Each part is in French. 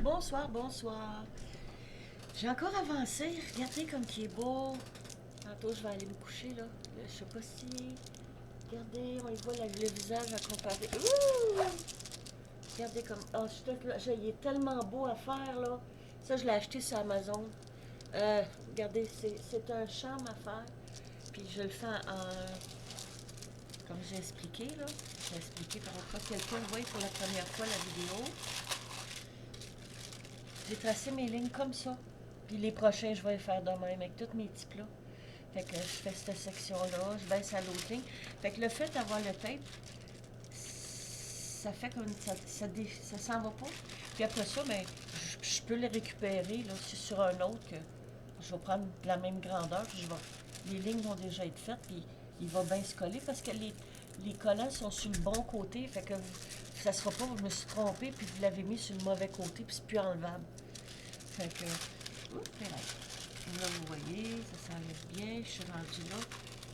Bonsoir, bonsoir. J'ai encore avancé. Regardez comme il est beau. Tantôt, je vais aller me coucher, là. Je sais pas si... Regardez, on y voit le visage à comparer. Ouh! Regardez comme... Oh, il est tellement beau à faire, là. Ça, je l'ai acheté sur Amazon. Regardez, c'est un charme à faire. Puis je le fais comme j'ai expliqué, là. J'ai expliqué par contre quelqu'un voit pour la première fois la vidéo. J'ai tracé mes lignes comme ça. Puis les prochains, je vais les faire de même avec tous mes petits plats. Fait que je fais cette section-là, je baisse à l'autre ligne. Fait que le fait d'avoir le tape, ça fait comme ça s'en va pas. Puis après ça, ben, je peux les récupérer là, sur un autre que je vais prendre la même grandeur. Puis les lignes vont déjà être faites, puis il va bien se coller parce que les collants sont sur le bon côté. Fait que ça sera pas, je me suis trompée, puis vous l'avez mis sur le mauvais côté, puis c'est plus enlevable. Fait que, oups, là, vous voyez, ça s'enlève bien. Je suis rendue là.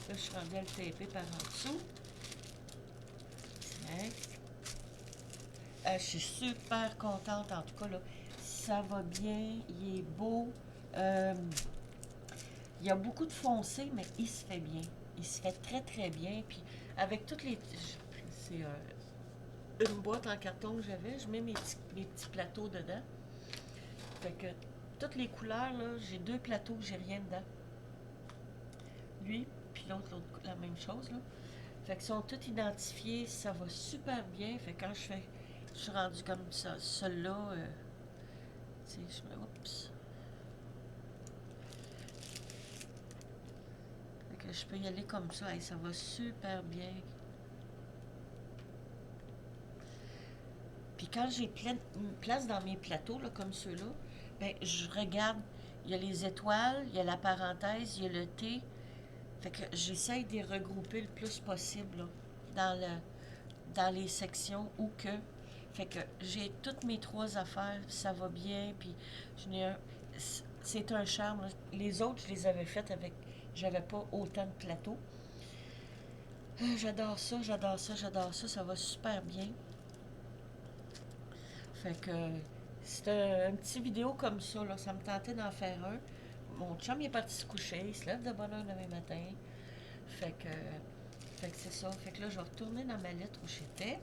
Là, je suis rendue à le taper par en dessous. Tiens. Je suis super contente, en tout cas, là. Ça va bien, il est beau. Il y a beaucoup de foncé, mais il se fait bien. Il se fait très, très bien. Puis, avec toutes les... C'est une boîte en carton que j'avais. Je mets mes petits plateaux dedans. Fait que, toutes les couleurs, là, j'ai deux plateaux que j'ai rien dedans. Lui, puis l'autre, la même chose, là. Fait qu'ils sont tous identifiés, ça va super bien. Fait que quand je suis rendue comme ça, celui-là, tu sais, oups. Fait que je peux y aller comme ça, et ça va super bien. Puis quand j'ai plein de place dans mes plateaux, là, comme ceux-là, ben, je regarde, il y a les étoiles, il y a la parenthèse, il y a le T. Fait que j'essaye de les regrouper le plus possible, là, dans les sections où que. Fait que j'ai toutes mes trois affaires, ça va bien, puis je n'ai un. C'est un charme. Là. Les autres, je les avais faites avec. J'avais pas autant de plateaux. J'adore ça, j'adore ça, j'adore ça, ça va super bien. Fait que c'est un petit vidéo comme ça, là. Ça me tentait d'en faire un. Mon chum il est parti se coucher, il se lève de bonne heure demain matin. Fait que, fait que c'est ça. Fait que là, je vais retourner dans ma lettre où j'étais.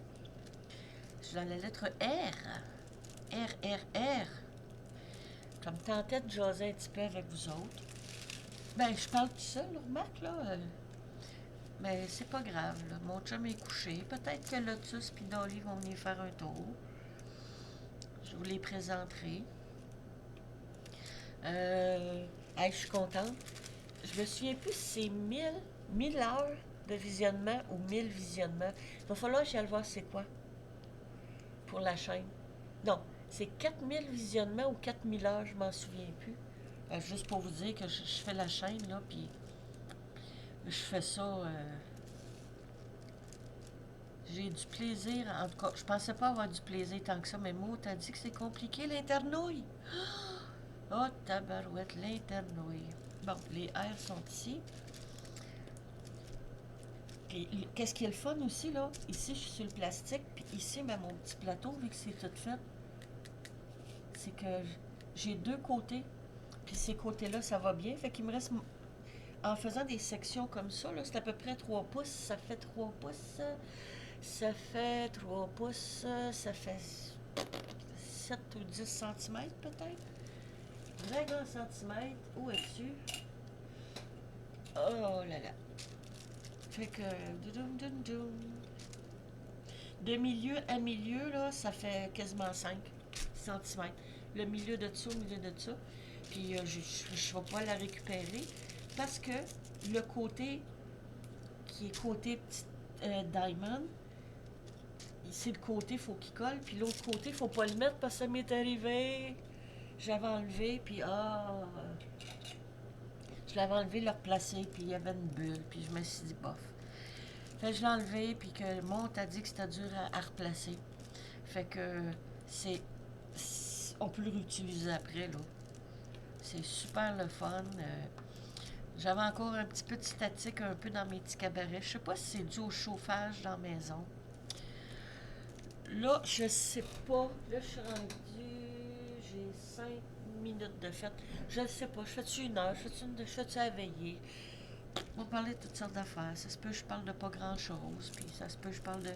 Je suis dans la lettre R. R, R, R. Ça me tentait de jaser un petit peu avec vous autres. Ben, je parle tout seul, remarque, là. Mais c'est pas grave, là. Mon chum est couché. Peut-être que Lotus et Dolly vont venir faire un tour. Je vous les présenterai. Hey, je suis contente. Je me souviens plus si c'est 1000 heures de visionnement ou 1000 visionnements. Il va falloir que j'aille voir c'est quoi pour la chaîne. Non, c'est 4000 visionnements ou 4000 heures, je m'en souviens plus. Juste pour vous dire que je fais la chaîne, là, puis je fais ça. J'ai du plaisir. En tout cas, je pensais pas avoir du plaisir tant que ça, mais moi, t'as dit que c'est compliqué, l'internouille. Oh, tabarouette, l'internouille. Bon, les R sont ici. Et qu'est-ce qui est le fun aussi, là? Ici, je suis sur le plastique, puis ici, ben, mon petit plateau, vu que c'est tout fait, c'est que j'ai deux côtés, puis ces côtés-là, ça va bien. Fait qu'il me reste, en faisant des sections comme ça, là, c'est à peu près 3 pouces, ça fait 3 pouces, ça fait 3 pouces, ça fait 7 ou 10 centimètres peut-être. 20 centimètres, où es-tu? Oh là là. Fait que, de milieu à milieu, là, ça fait quasiment 5 centimètres. Le milieu de ça au milieu de ça. Puis je ne vais pas la récupérer parce que le côté qui est côté petit diamond, c'est le côté, il faut qu'il colle. Puis l'autre côté, il faut pas le mettre parce que ça m'est arrivé. J'avais enlevé, puis je l'avais enlevé, le replacé, puis il y avait une bulle. Puis je me suis dit, bof. Fait que je l'ai enlevé, puis que le monde a dit que c'était dur à replacer. Fait que on peut le réutiliser après, là. C'est super le fun. J'avais encore un petit peu de statique un peu dans mes petits cabarets. Je sais pas si c'est dû au chauffage dans la maison. Là, je sais pas. Là, je suis rendue... j'ai 5 minutes de fête. Je ne sais pas, je fais-tu une heure, je fais-tu à veiller. On va parler de toutes sortes d'affaires. Ça se peut que je parle de pas grand-chose, puis ça se peut que je parle de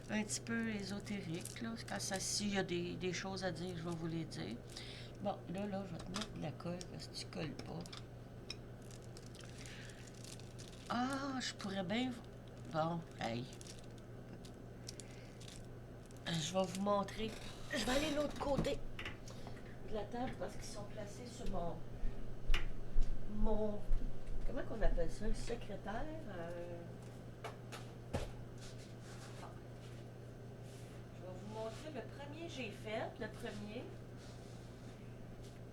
un petit peu ésotérique, là. Quand ça, s'il y a des choses à dire, je vais vous les dire. Bon, là, je vais te mettre de la colle, parce que tu colles pas. Ah, je pourrais bien... Bon, hey. Je vais vous montrer. Je vais aller de l'autre côté de la table, parce qu'ils sont placés sur mon comment qu'on appelle ça? Un secrétaire? Je vais vous montrer le premier que j'ai fait. Le premier.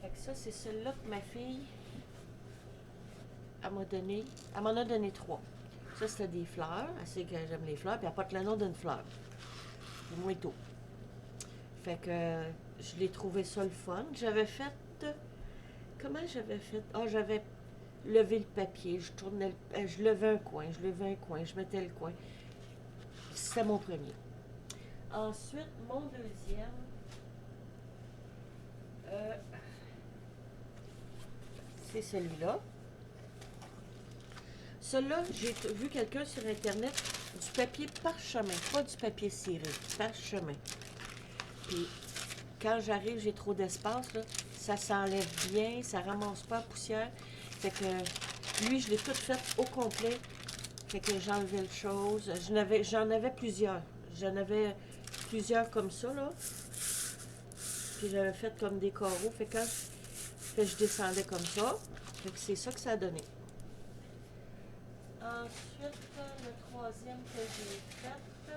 Fait que ça, c'est celui-là que ma fille elle m'a donné. Elle m'en a donné 3. Ça, c'était des fleurs. Elle sait que j'aime les fleurs. Puis elle porte le nom d'une fleur. Du moins tôt. Fait que je l'ai trouvé ça le fun. J'avais fait. Comment j'avais fait? Ah, j'avais levé le papier. Je tournais je levais un coin. Je levais un coin. Je mettais le coin. C'était mon premier. Ensuite, mon deuxième, euh, c'est celui-là. Celui-là, j'ai vu quelqu'un sur Internet, du papier parchemin, pas du papier ciré, parchemin. Puis, quand j'arrive, j'ai trop d'espace, là, ça s'enlève bien, ça ramasse pas la poussière. Fait que, lui, je l'ai tout fait au complet. Fait que j'enlevais le chose. J'en avais plusieurs. J'en avais plusieurs comme ça, là. Puis j'avais fait comme des carreaux. Fait que je descendais comme ça. Fait que c'est ça que ça a donné. Ensuite, le troisième que j'ai fait,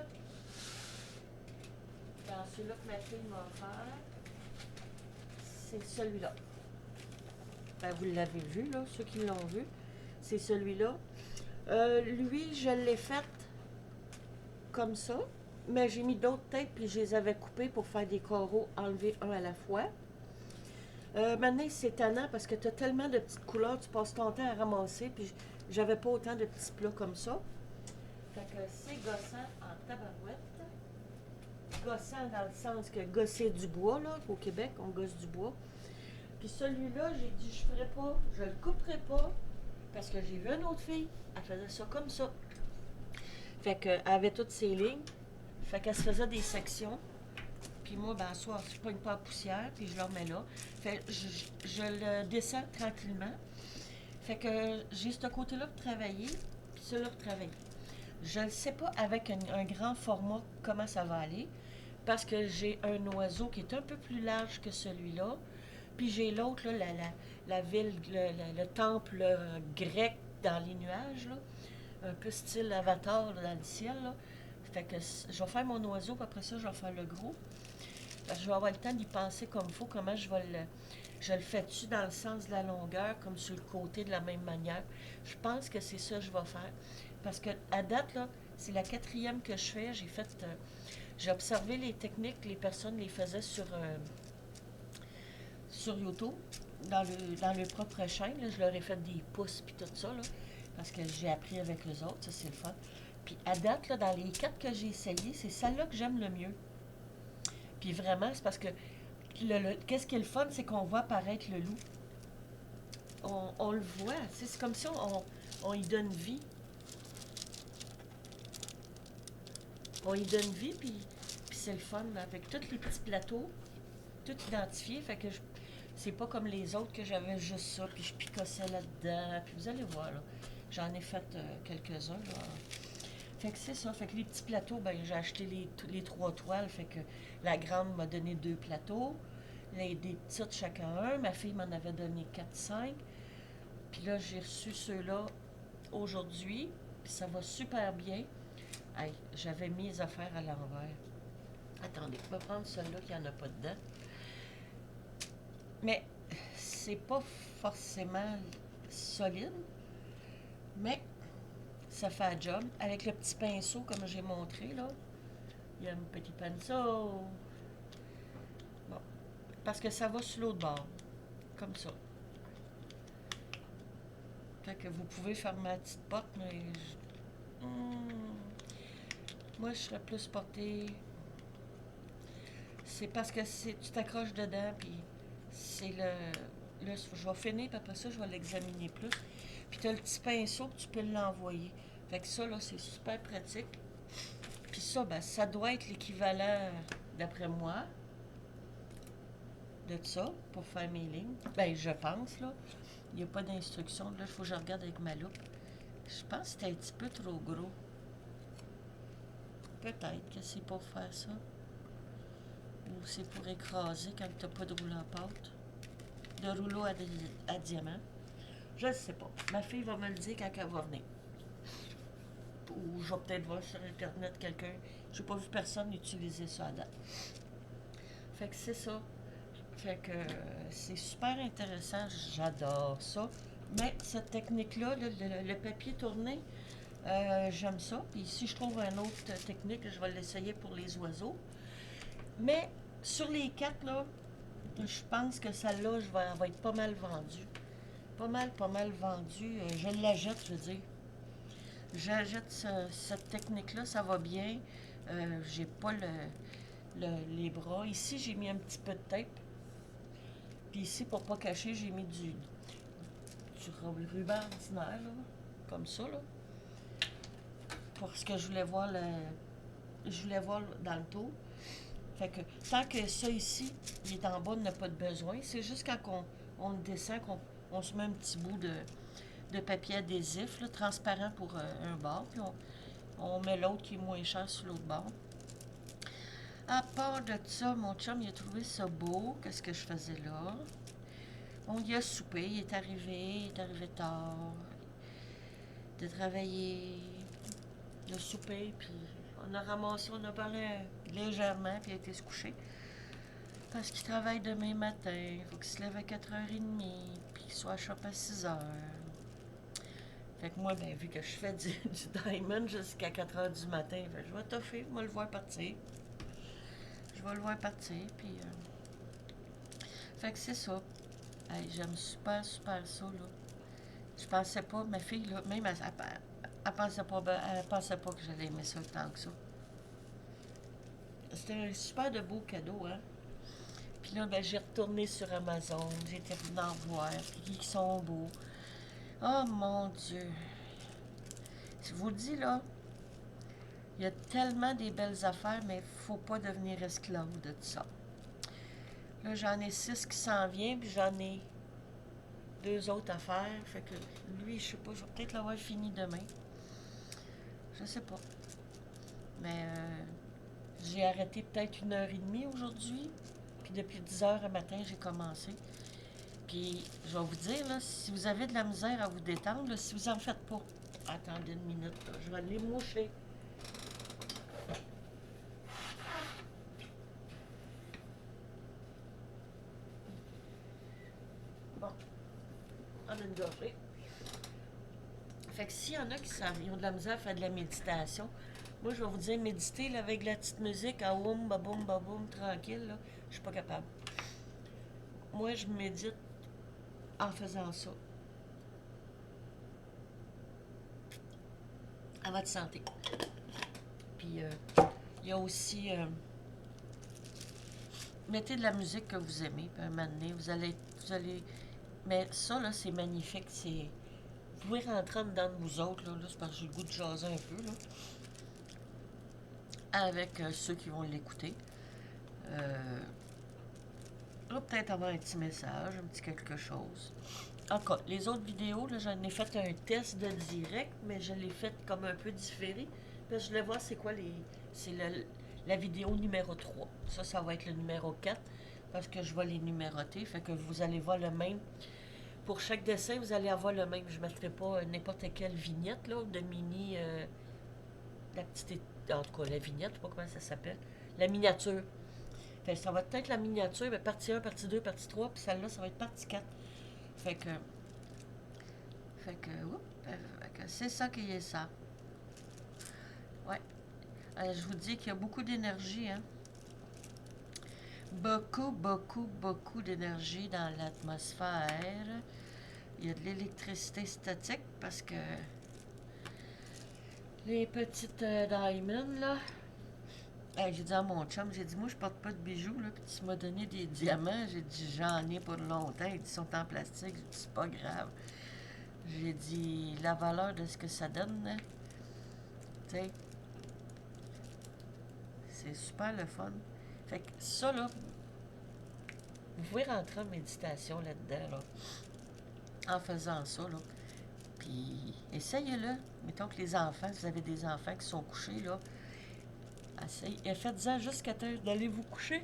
dans celui-là que ma fille m'a offert, c'est celui-là. Ben, vous l'avez vu, là, ceux qui l'ont vu. C'est celui-là. Lui, je l'ai fait comme ça, mais j'ai mis d'autres têtes, puis je les avais coupés pour faire des carreaux, enlever un à la fois. Maintenant, c'est tannant parce que tu as tellement de petites couleurs, tu passes ton temps à ramasser, puis j'avais pas autant de petits plats comme ça. Fait que c'est gossant en tabarouette. Gossant dans le sens que gosser du bois, là, au Québec, on gosse du bois. Puis celui-là, j'ai dit, je ferai pas, je le couperai pas, parce que j'ai vu une autre fille, elle faisait ça comme ça. Fait qu'elle avait toutes ses lignes, fait qu'elle se faisait des sections. Puis moi, ben, soit je pogne pas la poussière, puis je le remets là. Fait que je le descends tranquillement. Fait que j'ai ce côté-là pour travailler, puis celui-là pour travailler. Je ne sais pas avec un grand format comment ça va aller, parce que j'ai un oiseau qui est un peu plus large que celui-là, puis j'ai l'autre, là, la ville, le temple grec dans les nuages, là, un peu style Avatar là, dans le ciel. Là. Fait que je vais faire mon oiseau, puis après ça, je vais faire le gros. Parce que je vais avoir le temps d'y penser comme il faut, comment je le fais-tu dans le sens de la longueur, comme sur le côté de la même manière. Je pense que c'est ça que je vais faire. Parce que à date, là, c'est la 4e que je fais. J'ai observé les techniques, les personnes les faisaient sur YouTube, dans leur propre chaîne. Là, je leur ai fait des pouces puis tout ça, là, parce que j'ai appris avec les autres, ça c'est le fun. Puis à date, là, dans les 4 que j'ai essayé, c'est celle-là que j'aime le mieux. Puis vraiment, c'est parce que qu'est-ce qui est le fun, c'est qu'on voit apparaître le loup. On le voit, c'est comme si on y donne vie. On y donne vie, puis c'est le fun, avec tous les petits plateaux, tout identifié, fait que c'est pas comme les autres que j'avais juste ça, puis je picossais là-dedans, puis vous allez voir, là, j'en ai fait quelques-uns, là. Fait que c'est ça, fait que les petits plateaux, ben j'ai acheté les 3 toiles, fait que la grande m'a donné 2 plateaux, des petites chacun un, ma fille m'en avait donné 4-5, puis là j'ai reçu ceux-là aujourd'hui, puis ça va super bien. Hey, j'avais mis les affaires à l'envers. Attendez, je vais prendre celui-là qui n'y en a pas dedans. Mais c'est pas forcément solide, mais ça fait un job. Avec le petit pinceau, comme j'ai montré, là. Il y a un petit pinceau. Bon. Parce que ça va sur l'autre bord. Comme ça. Fait que vous pouvez faire ma petite porte, mais moi, je serais plus portée. C'est parce que tu t'accroches dedans, puis c'est le... Là, je vais finir, puis après ça, je vais l'examiner plus. Puis tu as le petit pinceau que tu peux l'envoyer. Fait que ça, là, c'est super pratique. Puis ça, ben, ça doit être l'équivalent, d'après moi, de ça, pour faire mes lignes. Ben, je pense, là. Il n'y a pas d'instruction. Là, il faut que je regarde avec ma loupe. Je pense que c'était un petit peu trop gros. Peut-être que c'est pour faire ça. Ou c'est pour écraser quand tu n'as pas de rouleau à pâte. De rouleau à diamant. Je ne sais pas. Ma fille va me le dire quand elle va venir. Ou je vais peut-être voir sur Internet quelqu'un. Je n'ai pas vu personne utiliser ça à date. Fait que c'est ça. Fait que c'est super intéressant. J'adore ça. Mais cette technique-là, le papier tourné, j'aime ça. Puis si je trouve une autre technique, je vais l'essayer pour les oiseaux. Mais sur les quatre, là, je pense que celle-là, elle va être pas mal vendue. Pas mal vendue. Je la jette, je veux dire. J'achète cette technique-là, ça va bien. J'ai pas les bras. Ici, j'ai mis un petit peu de tape. Puis ici, pour pas cacher, j'ai mis du ruban ordinaire, là, comme ça, là. Parce que je voulais voir dans le dos. Fait que tant que ça ici, il est en bas, on n'a pas de besoin. C'est juste quand on le descend qu'on se met un petit bout de papier adhésif, là, transparent pour un bord, puis on met l'autre qui est moins cher sur l'autre bord. À part de ça, mon chum, il a trouvé ça beau. Qu'est-ce que je faisais là? On y a soupé, il est arrivé tard, de travailler, de souper, puis on a ramassé, on a parlé légèrement, puis il a été se coucher. Parce qu'il travaille demain matin, il faut qu'il se lève à 4h30, puis qu'il soit à shop à 6h. Fait que moi, ben, vu que je fais du diamond jusqu'à 4h du matin, ben, je vais toffer, je vais le voir partir. Je vais le voir partir, puis... Fait que c'est ça. Hey, j'aime super ça, là. Je pensais pas, ma fille, là, même elle pensait pas que j'allais aimer ça tant que ça. C'était un super de beau cadeau, hein. Puis là, ben, j'ai retourné sur Amazon, j'ai terminé d'en voir, puis ils sont beaux. Oh mon Dieu! Je vous le dis, là, il y a tellement des belles affaires, mais faut pas devenir esclave de ça. Là, j'en ai 6 qui s'en viennent, puis j'en ai 2 autres à faire. Fait que lui, je sais pas, je vais peut-être l'avoir fini demain. Je sais pas. Mais j'ai arrêté peut-être 1h30 aujourd'hui. Puis depuis 10h le matin, j'ai commencé. Puis je vais vous dire, là, si vous avez de la misère à vous détendre, là, si vous en faites pas, attendez une minute, là, je vais les moucher. Bon, on a une gorgée. Fait que s'il y en a qui ont de la misère à faire de la méditation, moi je vais vous dire méditer là, avec la petite musique à oum, baboum, baboum, tranquille, là, je suis pas capable. Moi je médite en faisant ça. À votre santé. Puis il y a aussi mettez de la musique que vous aimez, puis un moment donné, vous allez. Mais ça là, c'est magnifique. Vous pouvez rentrer en dedans de vous autres, là, c'est parce que j'ai le goût de jaser un peu, là. Avec ceux qui vont l'écouter. Là, peut-être avoir un petit message, un petit quelque chose. En tout cas, les autres vidéos, là, j'en ai fait un test de direct, mais je l'ai fait comme un peu différé. Parce que je voulais voir c'est quoi c'est la vidéo numéro 3. Ça va être le numéro 4, parce que je vais les numéroter. Fait que vous allez voir le même. Pour chaque dessin, vous allez avoir le même. Je ne mettrai pas n'importe quelle vignette là, de mini. La petite. En tout cas, la vignette, je sais pas comment ça s'appelle. La miniature. Fait que ça va être la miniature, mais partie 1, partie 2, partie 3, puis celle-là, ça va être partie 4. Fait que. Fait que c'est ça qui est ça. Ouais. Je vous dis qu'il y a beaucoup d'énergie, hein. Beaucoup d'énergie dans l'atmosphère. Il y a de l'électricité statique parce que les petites diamonds, là, J'ai dit à mon chum, j'ai dit, moi, je porte pas de bijoux, là, puis tu m'as donné des diamants. J'ai dit, j'en ai pas de longtemps. Ils sont en plastique. J'ai dit, c'est pas grave. J'ai dit, la valeur de ce que ça donne, hein, tu sais, c'est super le fun. Fait que ça, là, vous pouvez rentrer en méditation là-dedans, là, en faisant ça, là. Puis, essayez-le. Mettons que les enfants, vous avez des enfants qui sont couchés, là, essayez, faites-en jusqu'à temps d'aller vous coucher.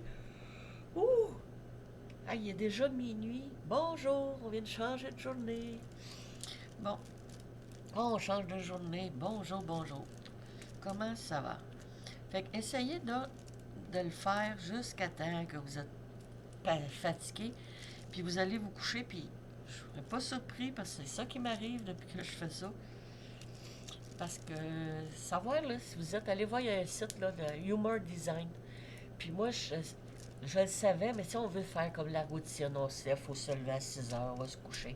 Ouh! Ah, il est déjà minuit. Bonjour, on vient de changer de journée. Bon, on change de journée. Bonjour, bonjour. Comment ça va? Fait que essayez de le faire jusqu'à temps que vous êtes fatigué. Puis vous allez vous coucher, puis je ne serais pas surpris parce que c'est ça qui m'arrive depuis que je fais ça. Parce que, savoir, là, si vous êtes allé voir, il y a un site là, de Humor Design. Puis moi, je le savais, mais si on veut faire comme la routine, on se lève, il faut se lever à 6 heures, on va se coucher.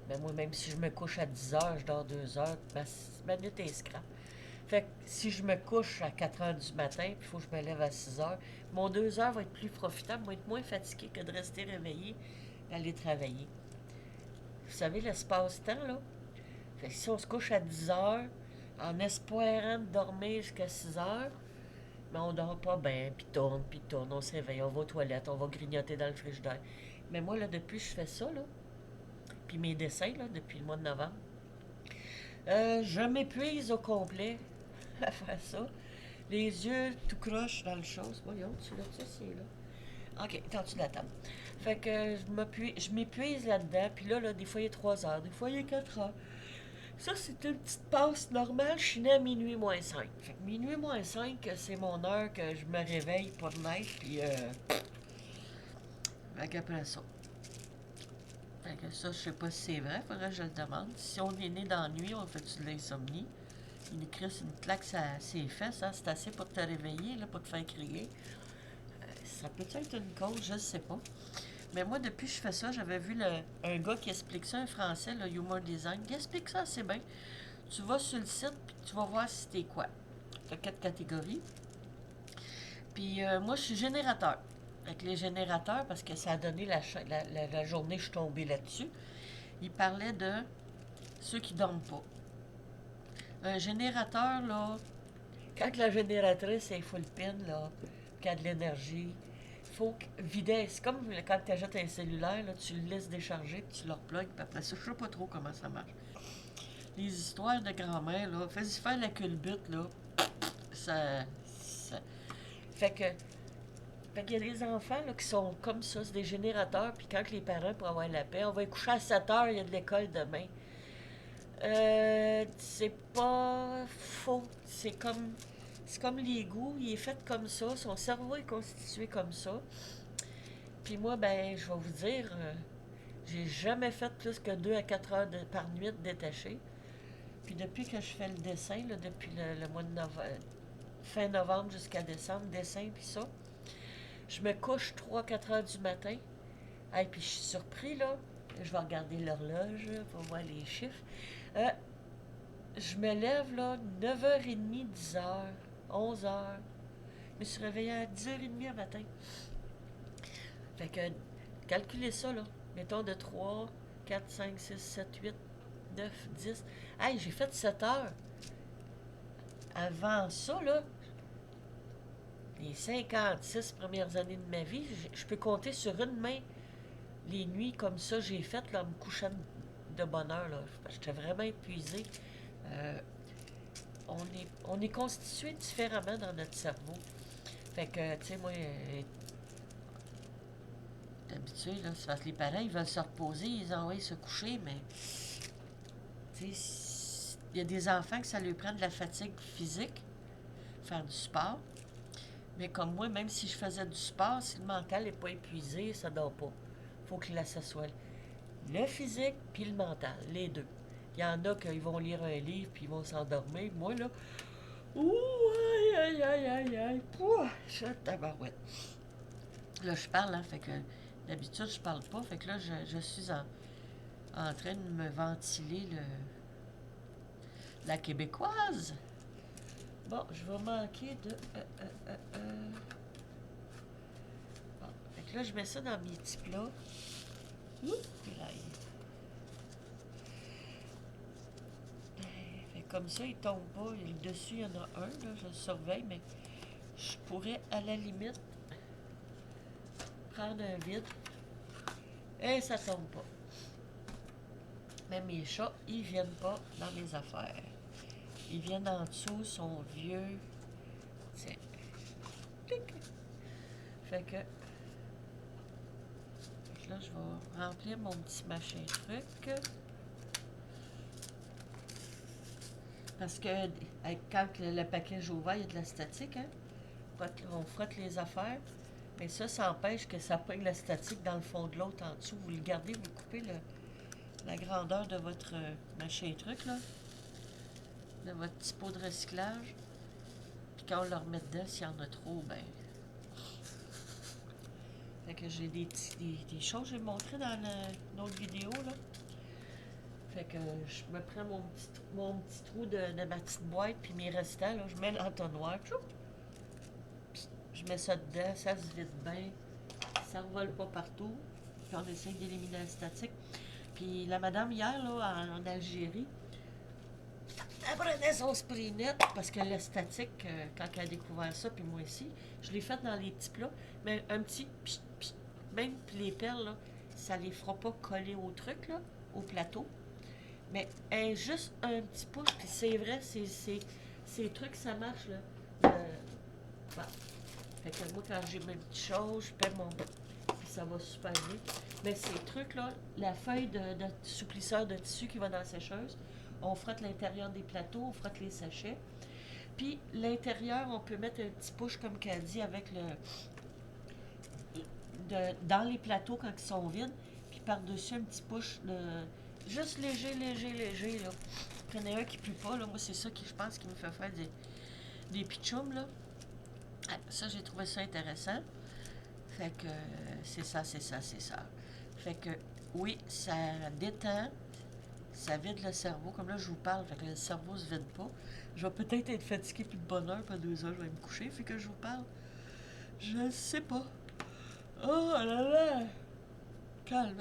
Mais moi, même si je me couche à 10 heures, je dors 2 heures, ma nuit est scrap. Fait que si je me couche à 4 heures du matin, puis il faut que je me lève à 6 heures, mon 2 heures va être plus profitable, va être moins fatigué que de rester réveillé et aller travailler. Vous savez, l'espace-temps, là? Fait que si on se couche à 10 heures, en espérant de dormir jusqu'à 6 heures, mais on dort pas bien, puis tourne, on se réveille, on va aux toilettes, on va grignoter dans le frigidaire. Mais moi, là, depuis que je fais ça, là, puis mes dessins, là, depuis le mois de novembre, je m'épuise au complet à faire ça. Les yeux tout croche dans le chose. Voyons, tu l'as-tu, c'est là? OK, t'es en dessous de la table. Fait que je m'épuise là-dedans, puis là, des fois, il est 3 heures, des fois, il est 4 heures. Ça, c'est une petite passe normale. Je suis née à minuit moins 5. Fait que minuit moins 5, c'est mon heure que je me réveille pour naître, puis fait qu'après ça. Fait que ça, je sais pas si c'est vrai, faudrait que je le demande. Si on est né dans la nuit, on fait-tu de l'insomnie? Une crise, une claque, c'est fesses, hein? C'est assez pour te réveiller, là, pour te faire crier. Ça peut être une cause, je sais pas. Mais moi, depuis que je fais ça, j'avais vu un gars qui explique ça, un français, le Humor Design, qui explique ça assez bien. Tu vas sur le site, puis tu vas voir si t'es quoi. Tu as 4 catégories. Puis moi, je suis générateur. Avec les générateurs, parce que ça a donné la journée, je suis tombée là-dessus. Il parlait de ceux qui dorment pas. Un générateur, là, quand la génératrice est full pin, là, qu'il y a de l'énergie, il faut vider. C'est comme quand tu achètes un cellulaire, là, tu le laisses décharger, puis tu le replugues, puis après ça, je sais pas trop comment ça marche. Les histoires de grand-mère, là, fais-y faire la culbute, là, ça. Fait que, fait qu'il y a des enfants là, qui sont comme ça, c'est des générateurs, puis quand les parents, pour avoir la paix, on va y coucher à 7 heures, il y a de l'école demain. C'est pas faux. C'est comme les goûts, il est fait comme ça, son cerveau est constitué comme ça. Puis moi, ben, je vais vous dire, j'ai jamais fait plus que 2 à 4 heures par nuit détaché. Puis depuis que je fais le dessin, là, depuis le mois de novembre, fin novembre jusqu'à décembre, dessin puis ça, je me couche 3 4 heures du matin. Et puis je suis surpris, là. Je vais regarder l'horloge pour voir les chiffres. Euh, je me lève, là, 9h30, 10 heures, 11 heures. Je me suis réveillée à 10h30 le matin. Fait que, calculez ça, là. Mettons de 3 4 5 6 7 8 9 10. Hey, j'ai fait 7 heures. Avant ça, là, les 56 premières années de ma vie, je peux compter sur une main les nuits comme ça j'ai faites là, en me couchant de bonne heure. Là. J'étais vraiment épuisée. Euh, on est constitué différemment dans notre cerveau. Fait que, tu sais, moi, d'habitude, là, c'est parce que les parents, ils veulent se reposer, ils envoient se coucher, mais, tu sais, il y a des enfants que ça leur prend de la fatigue physique, faire du sport. Mais comme moi, même si je faisais du sport, si le mental n'est pas épuisé, ça ne dort pas. Il faut que là, ça soit le physique puis le mental, les deux. Il y en a qui vont lire un livre puis ils vont s'endormir. Moi, là, ouh, aïe, aïe, aïe, aïe, aïe, pouah, je tabarouette. Là, je parle, hein, fait que d'habitude, je parle pas, fait que là, je suis en train de me ventiler la québécoise. Bon, je vais manquer de... Bon, fait que là, je mets ça dans mes petits plats. Oups, là, fait que comme ça, il tombe pas. Et le dessus, il y en a un, là, je le surveille, mais je pourrais, à la limite, prendre un vide et ça tombe pas. Mais mes chats, ils viennent pas dans mes affaires. Ils viennent en dessous, sont vieux. Tiens. Clic. Fait que là, je vais remplir mon petit machin truc. Parce que quand le package est ouvert, il y a de la statique, hein? On frotte les affaires. Mais ça empêche que ça pogne la statique dans le fond de l'autre en dessous. Vous le gardez, vous coupez la grandeur de votre machin truc, là. De votre petit pot de recyclage. Puis quand on le remet dedans, s'il y en a trop, ben. Fait que j'ai des choses que j'ai montrées dans une autre vidéo, là. Fait que je me prends mon petit trou de ma petite boîte, puis mes restants, là, je mets l'entonnoir. Je mets ça dedans, ça se vide bien, ça ne vole pas partout. Puis on essaie d'éliminer la statique. Puis la madame, hier, là, en Algérie, elle prenait son spray net parce que la statique, quand elle a découvert ça, puis moi aussi, je l'ai fait dans les petits plats, mais un petit pchit, pchit, même les perles, là, ça les fera pas coller au truc, là, au plateau. Mais juste un petit pouce, puis c'est vrai, ces trucs, ça marche, là. Bon. Fait que moi, quand j'ai mes petites choses, je paie mon... Puis ça va super bien. Mais ces trucs-là, la feuille de souplisseur de tissu qui va dans la sécheuse, on frotte l'intérieur des plateaux, on frotte les sachets. Puis l'intérieur, on peut mettre un petit push, comme qu'elle dit, avec dans les plateaux quand ils sont vides. Puis par-dessus, un petit push juste léger, léger, léger, là. Prenez un qui pue pas, là. Moi, c'est ça qui, je pense, qui me fait faire des pitchoums, là. Ah, ça, j'ai trouvé ça intéressant. Fait que c'est ça, c'est ça, c'est ça. Fait que oui, ça détend, ça vide le cerveau. Comme là, je vous parle, fait que le cerveau se vide pas. Je vais peut-être être fatiguée puis de bonne heure, pas 2 heures, je vais me coucher, fait que je vous parle. Je ne sais pas. Oh là là! Calme.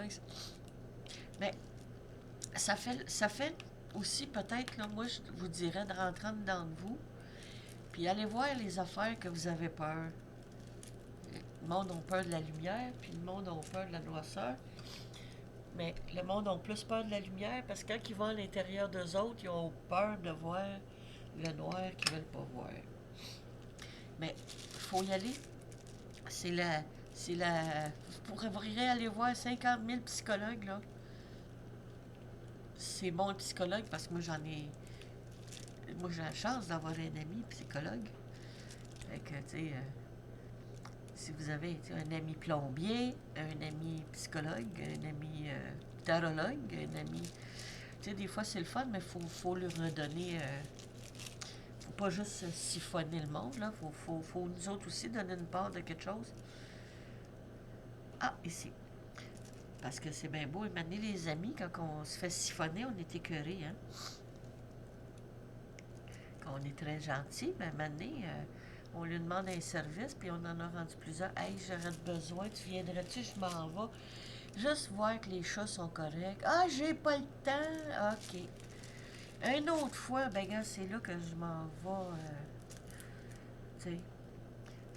Mais ça fait aussi peut-être, là, moi, je vous dirais de rentrer dedans de vous, puis allez voir les affaires que vous avez peur. Le monde a peur de la lumière, puis le monde a peur de la noirceur. Mais le monde a plus peur de la lumière parce que quand ils vont à l'intérieur d'eux autres, ils ont peur de voir le noir qu'ils ne veulent pas voir. Mais il faut y aller. C'est la. C'est la. Vous pourriez aller voir 50 000 psychologues, là. C'est bon, un psychologue, parce que moi, j'en ai. Moi, j'ai la chance d'avoir un ami psychologue. Fait que, tu sais. Si vous avez un ami plombier, un ami psychologue, un ami tarologue, un ami. Tu sais, des fois, c'est le fun, mais faut lui redonner. Faut pas juste siphonner le monde, là. Faut nous autres aussi donner une part de quelque chose. Ah, ici. Parce que c'est bien beau. Maintenant, les amis, quand on se fait siphonner, on est écœurés, hein. Quand on est très gentil, mais maintenant, on lui demande un service, puis on en a rendu plusieurs. Hey, j'aurais besoin, tu viendrais-tu, je m'en vais. Juste voir que les chats sont corrects. Ah, j'ai pas le temps. OK. Une autre fois, ben, gars, c'est là que je m'en vais. Tu sais.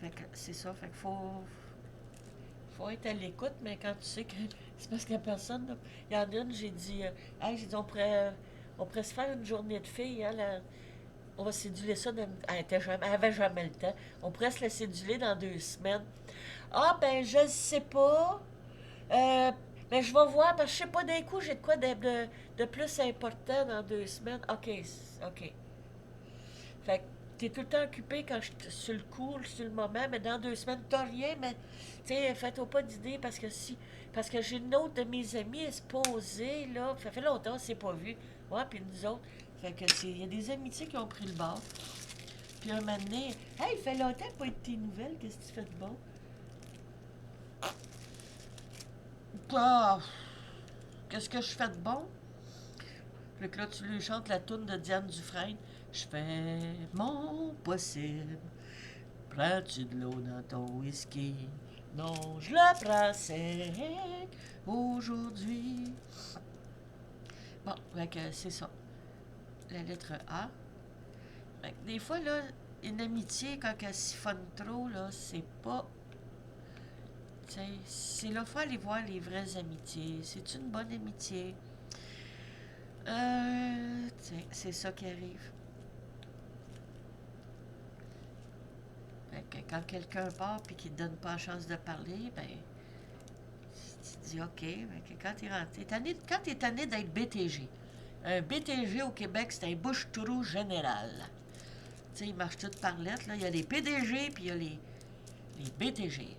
Fait que c'est ça. Fait qu'il faut être à l'écoute, mais quand tu sais que c'est parce qu'il n'y a personne. Là. Il y en a une, j'ai dit, hey, j'ai dit, on pourrait se faire une journée de filles, hein, on va céduler ça. Elle avait jamais le temps. On pourrait se la céduler dans 2 semaines. Ah, ben, je ne sais pas. Mais je vais voir, parce que je sais pas d'un coup, j'ai de quoi de plus important dans 2 semaines. OK, OK. Fait que t'es tout le temps occupé quand je suis sur le coup, sur le moment, mais dans 2 semaines, t'as rien, mais tu sais, faites-toi pas d'idée parce que parce que j'ai une autre de mes amies, elle se posait, là, ça fait longtemps qu'on s'est pas vu. Ouais, puis nous autres, fait que il y a des amitiés qui ont pris le bord. Puis un moment donné, hey, il fait longtemps que pas eu de tes nouvelles, qu'est-ce que tu fais de bon? Ah, qu'est-ce que je fais de bon? Fait que là, tu lui chantes la toune de Diane Dufresne. Je fais mon possible. Prends-tu de l'eau dans ton whisky? Non, je le prends sec aujourd'hui. Bon, fait que c'est ça. La lettre A. Fait que des fois, là, une amitié, quand elle siphonne trop, là, c'est pas. Tu sais, c'est là, faut aller voir les vraies amitiés. C'est une bonne amitié. Tiens, c'est ça qui arrive. Fait que quand quelqu'un part puis qu'il te donne pas la chance de parler, ben, tu te dis OK. Fait que quand t'es rentré, quand t'es tanné d'être BTG, un BTG au Québec, c'est un bouche-trou général. Tu sais, ils marchent tous par lettres, là. Il y a les PDG puis il y a les BTG.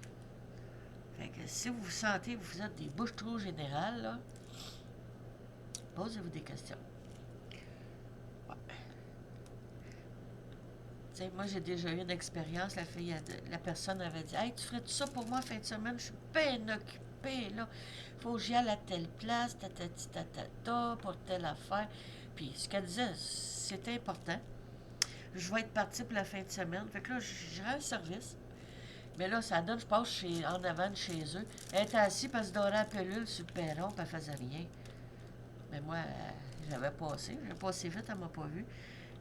Fait que si vous vous sentez que vous êtes des bouches-trous générales, là, posez-vous des questions. Ouais. Tu sais, moi, j'ai déjà eu une expérience. La personne avait dit Hey, tu ferais tout ça pour moi fin de semaine? Je suis bien occupée, là. Faut que j'y aille à telle place, tatati tatata, pour telle affaire. Puis, ce qu'elle disait, c'était important. Je vais être partie pour la fin de semaine. Fait que là, je rends service. Mais là, ça donne, je passe en avant de chez eux. Elle était assise parce qu'elle dorait la pilule sur le perron, puis elle faisait rien. Mais moi, j'avais passé vite, elle m'a pas vu.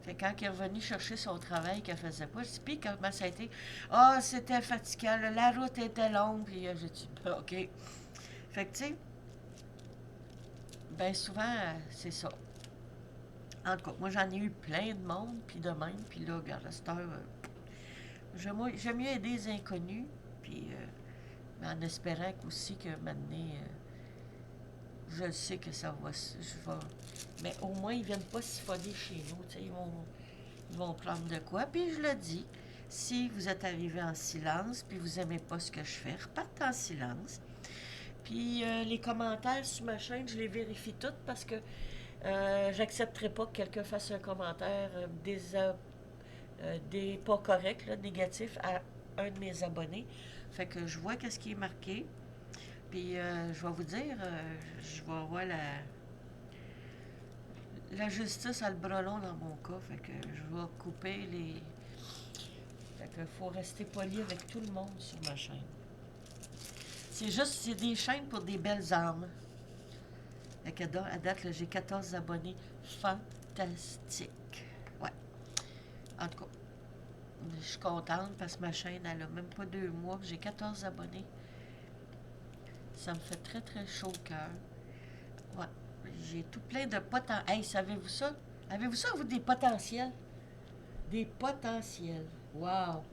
Fait que quand elle est revenue chercher son travail qu'elle faisait pas, je dis, puis comment ça a été? Ah, c'était fatigant, la route était longue, puis j'ai dit, OK. Fait que, tu sais, bien souvent, c'est ça. En tout cas, moi, j'en ai eu plein de monde, puis de même, puis là, regarde, à cette heure, j'aime mieux aider les inconnus, puis en espérant aussi que maintenant, je sais que ça va, je vais, mais au moins, ils viennent pas siphonner chez nous, tu sais, ils vont prendre de quoi. Puis je le dis, si vous êtes arrivé en silence, puis vous aimez pas ce que je fais, repartez en silence. Puis les commentaires sur ma chaîne, je les vérifie toutes parce que j'accepterai pas que quelqu'un fasse un commentaire des pas corrects, là, négatif à un de mes abonnés. Fait que je vois qu'est-ce qui est marqué. Puis je vais vous dire, je vais avoir la justice a le bras long dans mon cas. Fait que je vais couper les. Fait que faut rester poli avec tout le monde sur ma chaîne. C'est des chaînes pour des belles âmes. Fait que à date, là, j'ai 14 abonnés. Fantastique. Ouais. En tout cas, je suis contente parce que ma chaîne, elle a même pas 2 mois. J'ai 14 abonnés. Ça me fait très, très chaud au cœur. Ouais. J'ai tout plein de potentiels. Hey, savez-vous ça? Avez-vous ça, vous, des potentiels? Des potentiels. Wow!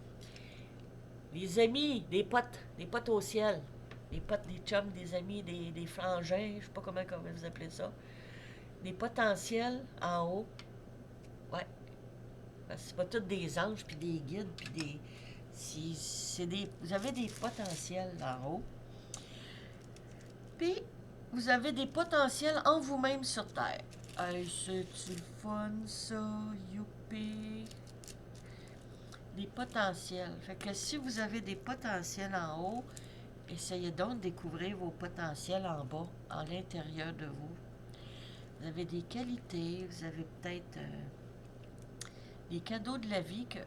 Des amis, des potes au ciel. Des potes, des chums, des amis, des frangins, je sais pas comment vous appelez ça. Des potentiels en haut. Ouais. Parce que c'est pas tous des anges, puis des guides, puis des. Vous avez des potentiels en haut. Puis, vous avez des potentiels en vous-même sur Terre. Hey, c'est-tu le fun, ça? Youpi! Des potentiels. Fait que si vous avez des potentiels en haut, essayez donc de découvrir vos potentiels en bas, en l'intérieur de vous. Vous avez des qualités, vous avez peut-être des cadeaux de la vie que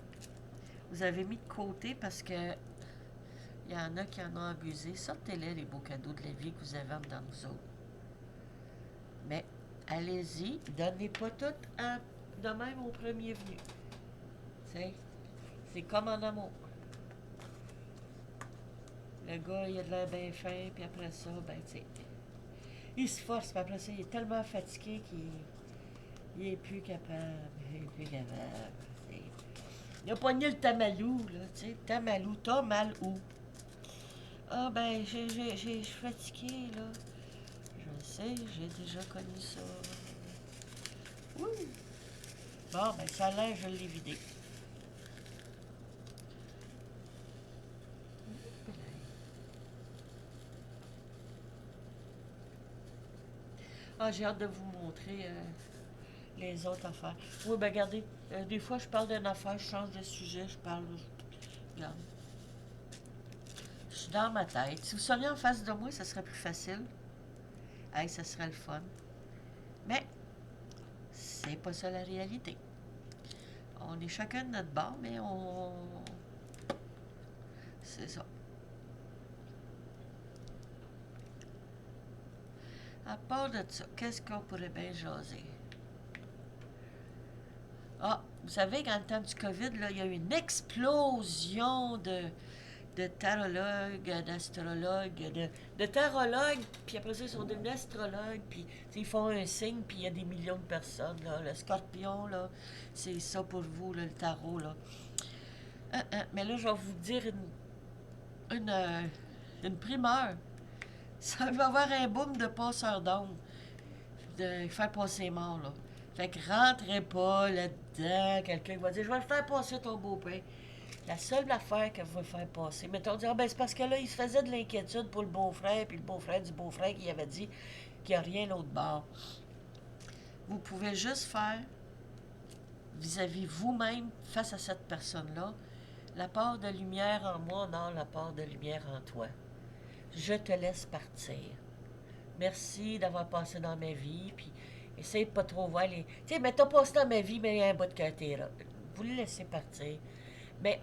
vous avez mis de côté parce que il y en a qui en ont abusé. Sortez-les, les beaux cadeaux de la vie que vous avez en dedans de vous autres. Mais allez-y, donnez pas tout de même au premier venu. C'est comme en amour. Le gars, il a de l'air bien fin, puis après ça, ben, tu sais, il se force, puis après ça, il est tellement fatigué qu'il est plus capable. Il est plus capable. T'sais. Il a pogné le tamalou, là, tu sais, tamalou, t'as mal où? Ah, ben, je suis fatigué, là. Je sais, j'ai déjà connu ça. Oui. Bon, ben, ça a l'air, je l'ai vidé. Ah, j'ai hâte de vous montrer les autres affaires. Oui, ben regardez, des fois je parle d'une affaire, je change de sujet, je parle. Regarde. Je suis dans ma tête. Si vous seriez en face de moi, ça serait plus facile. Hey, ça serait le fun. Mais c'est pas ça la réalité. On est chacun de notre bord, mais on... C'est ça. À part de ça, qu'est-ce qu'on pourrait bien jaser? Ah, vous savez, dans le temps du COVID, là, il y a eu une explosion de tarologues, d'astrologues, de tarologues, puis après ça, ils sont devenus astrologues, puis ils font un signe, puis il y a des millions de personnes, là. Le scorpion, là, c'est ça pour vous, là, le tarot, là. Mais là, je vais vous dire une primeur. Ça va avoir un boom de passeurs d'ondes, de faire passer mort, là. Fait que rentrez pas là-dedans. Quelqu'un va dire, je vais le faire passer ton beau-père. La seule affaire que vous pouvez faire passer, mettons, dire, ah, ben c'est parce que là, il se faisait de l'inquiétude pour le beau-frère, puis le beau-frère du beau-frère qui avait dit qu'il n'y a rien l'autre bord. Vous pouvez juste faire, vis-à-vis vous-même, face à cette personne-là, la part de lumière en moi, non, la part de lumière en toi. Je te laisse partir. Merci d'avoir passé dans ma vie, puis essaye de pas trop voir les... Tu sais, mais t'as passé dans ma vie, mais il y a un bout de côté, là. Vous le laissez partir. Mais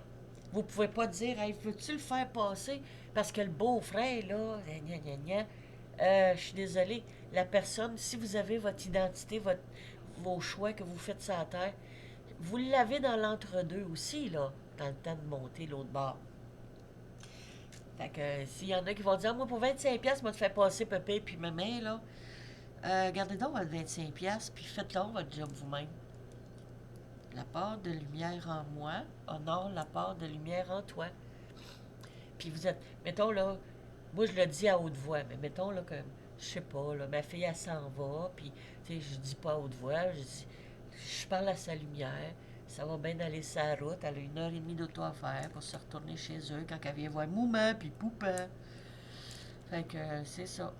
vous pouvez pas dire, hey, veux-tu le faire passer? Parce que le beau-frère, là, gna gna gna, je suis désolée, la personne, si vous avez votre identité, vos choix que vous faites sur la terre, vous l'avez dans l'entre-deux aussi, là, dans le temps de monter l'autre bord. Fait que s'il y en a qui vont dire, moi, pour 25$, moi, te faire passer pépé puis maman, là, gardez donc votre 25$, puis faites donc votre job vous-même. La part de lumière en moi honore la part de lumière en toi. Puis vous êtes, mettons là, moi je le dis à haute voix, mais mettons là que, je sais pas, là, ma fille elle s'en va, puis tu sais, je dis pas à haute voix, je parle à sa lumière, ça va bien aller sa route, elle a 1h30 d'auto à faire pour se retourner chez eux quand elle vient voir Mouma puis Poupin. Fait que c'est ça.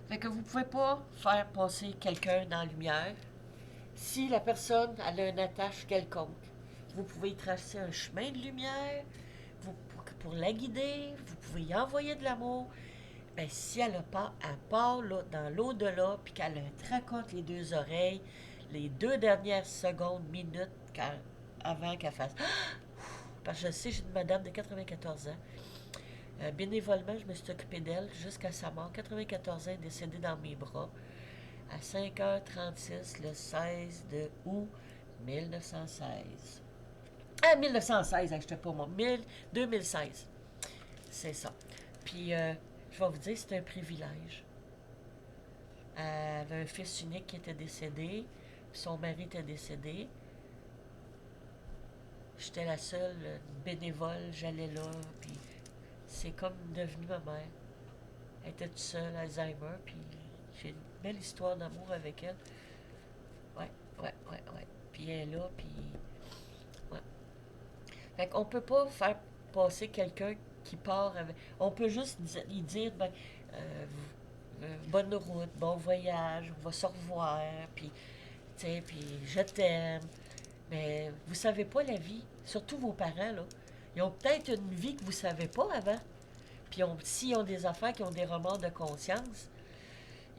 Fait que vous pouvez pas faire passer quelqu'un dans la lumière si la personne elle a une attache quelconque. Vous pouvez y tracer un chemin de lumière, pour la guider, vous pouvez y envoyer de l'amour. Ben, si elle part là, dans l'au-delà, puis qu'elle a un tracas entre les deux oreilles, les 2 dernières secondes, minutes, avant qu'elle fasse... Parce que je sais, j'ai une madame de 94 ans. Bénévolement, je me suis occupée d'elle jusqu'à sa mort. 94 ans, elle est décédée dans mes bras. À 5h36, le 16 de août 1916. Ah, 1916, je pas moi. 2016. C'est ça. Puis, je vais vous dire, c'est un privilège. Elle avait un fils unique qui était décédé, puis son mari était décédé. J'étais la seule bénévole, j'allais là, puis c'est comme devenu ma mère. Elle était toute seule, Alzheimer, puis j'ai une belle histoire d'amour avec elle. Ouais, ouais. Puis elle est là, puis... Ouais. Fait qu'on peut pas faire passer quelqu'un qui part avec... On peut juste lui dire, ben, bonne route, bon voyage, on va se revoir, puis, tu sais, puis je t'aime. Mais vous savez pas la vie, surtout vos parents, là. Ils ont peut-être une vie que vous savez pas avant. Puis s'ils ont des affaires qui ont des remords de conscience,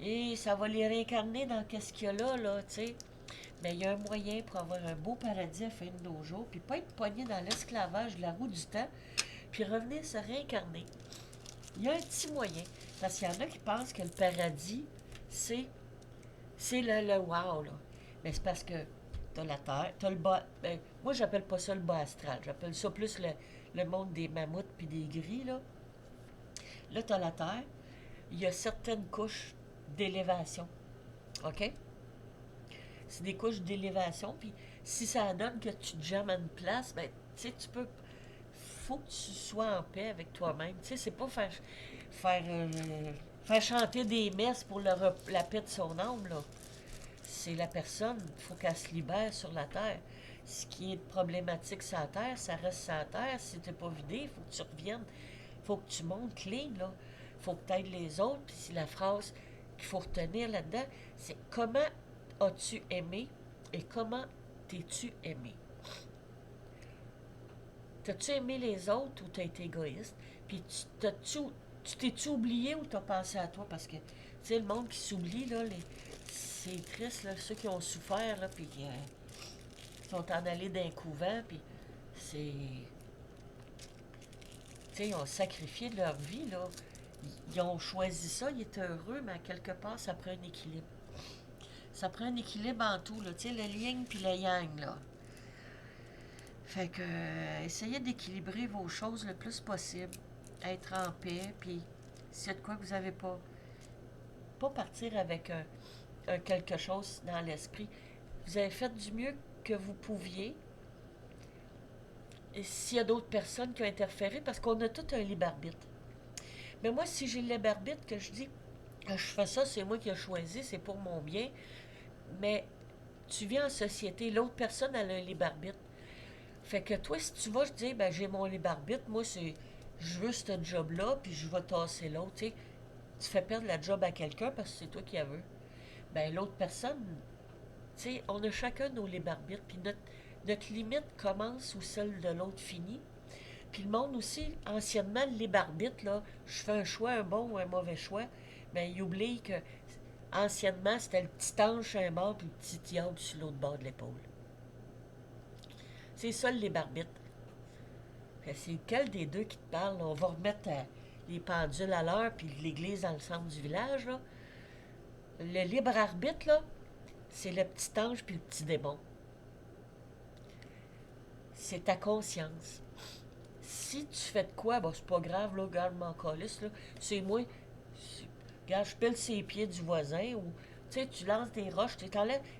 et ça va les réincarner dans qu'est-ce qu'il y a là, tu sais. Mais il y a un moyen pour avoir un beau paradis à la fin de nos jours, puis pas être poigné dans l'esclavage de la roue du temps, puis revenir se réincarner. Il y a un petit moyen. Parce qu'il y en a qui pensent que le paradis, c'est le wow, là. Mais c'est parce que t'as la terre, t'as le bas. Ben, moi, j'appelle pas ça le bas astral. J'appelle ça plus le monde des mammouths puis des gris, là. Là, t'as la terre. Il y a certaines couches d'élévation. OK? C'est des couches d'élévation. Puis si ça donne que tu te jammes à une place, ben, tu sais, tu peux. Faut que tu sois en paix avec toi-même. Tu sais, c'est pas faire, faire chanter des messes pour la paix de son âme, là. C'est la personne, il faut qu'elle se libère sur la terre. Ce qui est problématique sur la terre, ça reste sur la terre. Si t'es pas vidé, il faut que tu reviennes. Il faut que tu montes clean, là. Il faut que tu aides les autres. Puis c'est la phrase qu'il faut retenir là-dedans, c'est comment as-tu aimé et comment t'es-tu aimé? T'as-tu aimé les autres ou t'as été égoïste? Puis tu t'es-tu oublié ou t'as pensé à toi? Parce que, tu sais, le monde qui s'oublie, là, c'est triste, là, ceux qui ont souffert, là, puis qui sont en allés d'un couvent, puis c'est... Tu sais, ils ont sacrifié leur vie, là. Ils ont choisi ça, ils étaient heureux, mais à quelque part, ça prend un équilibre. Ça prend un équilibre en tout, là. Tu sais, le yin puis le yang, là. Fait que, essayez d'équilibrer vos choses le plus possible. Être en paix, puis s'il y a de quoi que vous n'avez pas partir avec un quelque chose dans l'esprit. Vous avez fait du mieux que vous pouviez. Et s'il y a d'autres personnes qui ont interféré, parce qu'on a tout un libre arbitre. Mais moi, si j'ai le libre arbitre, que je dis, je fais ça, c'est moi qui ai choisi, c'est pour mon bien, mais tu vis en société, l'autre personne elle a un libre arbitre. Fait que toi, si tu vas, je dis, ben j'ai mon libre arbitre, moi c'est, je veux ce job-là, puis je vais tasser l'autre, tu sais. Tu fais perdre la job à quelqu'un parce que c'est toi qui la veux. Ben l'autre personne, tu sais, on a chacun nos libres arbitres, puis notre limite commence où celle de l'autre finit. Puis le monde aussi, anciennement, le libre arbitre, là, je fais un choix, un bon ou un mauvais choix, ben il oublie que anciennement, c'était le petit ange sur un bord puis le petit diable sur l'autre bord de l'épaule. C'est ça le libre arbitre. C'est lequel des deux qui te parle? On va remettre les pendules à l'heure puis l'église dans le centre du village. Là. Le libre arbitre, là, c'est le petit ange puis le petit démon. C'est ta conscience. Si tu fais de quoi, ben, c'est pas grave, là, regarde mon calice, là. C'est moi. Regarde, je pile ses pieds du voisin ou tu sais, tu lances des roches,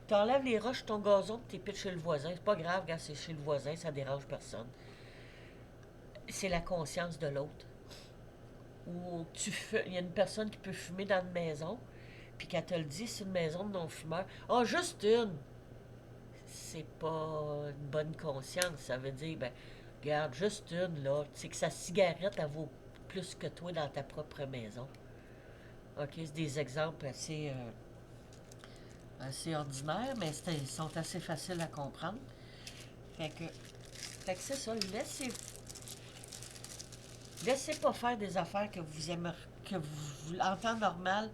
t'enlèves les roches de ton gazon, tu pitches chez le voisin. C'est pas grave, regarde, c'est chez le voisin, ça dérange personne. C'est la conscience de l'autre. Ou il y a une personne qui peut fumer dans une maison, puis qu'elle te le dit, c'est une maison de non-fumeurs. Ah, oh, juste une! C'est pas une bonne conscience. Ça veut dire, ben, regarde, juste une, là. Tu sais que sa cigarette, elle vaut plus que toi dans ta propre maison. OK, c'est des exemples assez ordinaires, mais ils sont assez faciles à comprendre. Fait que, fait que c'est ça. Laissez pas faire des affaires que vous aimez, que vous, en temps normal,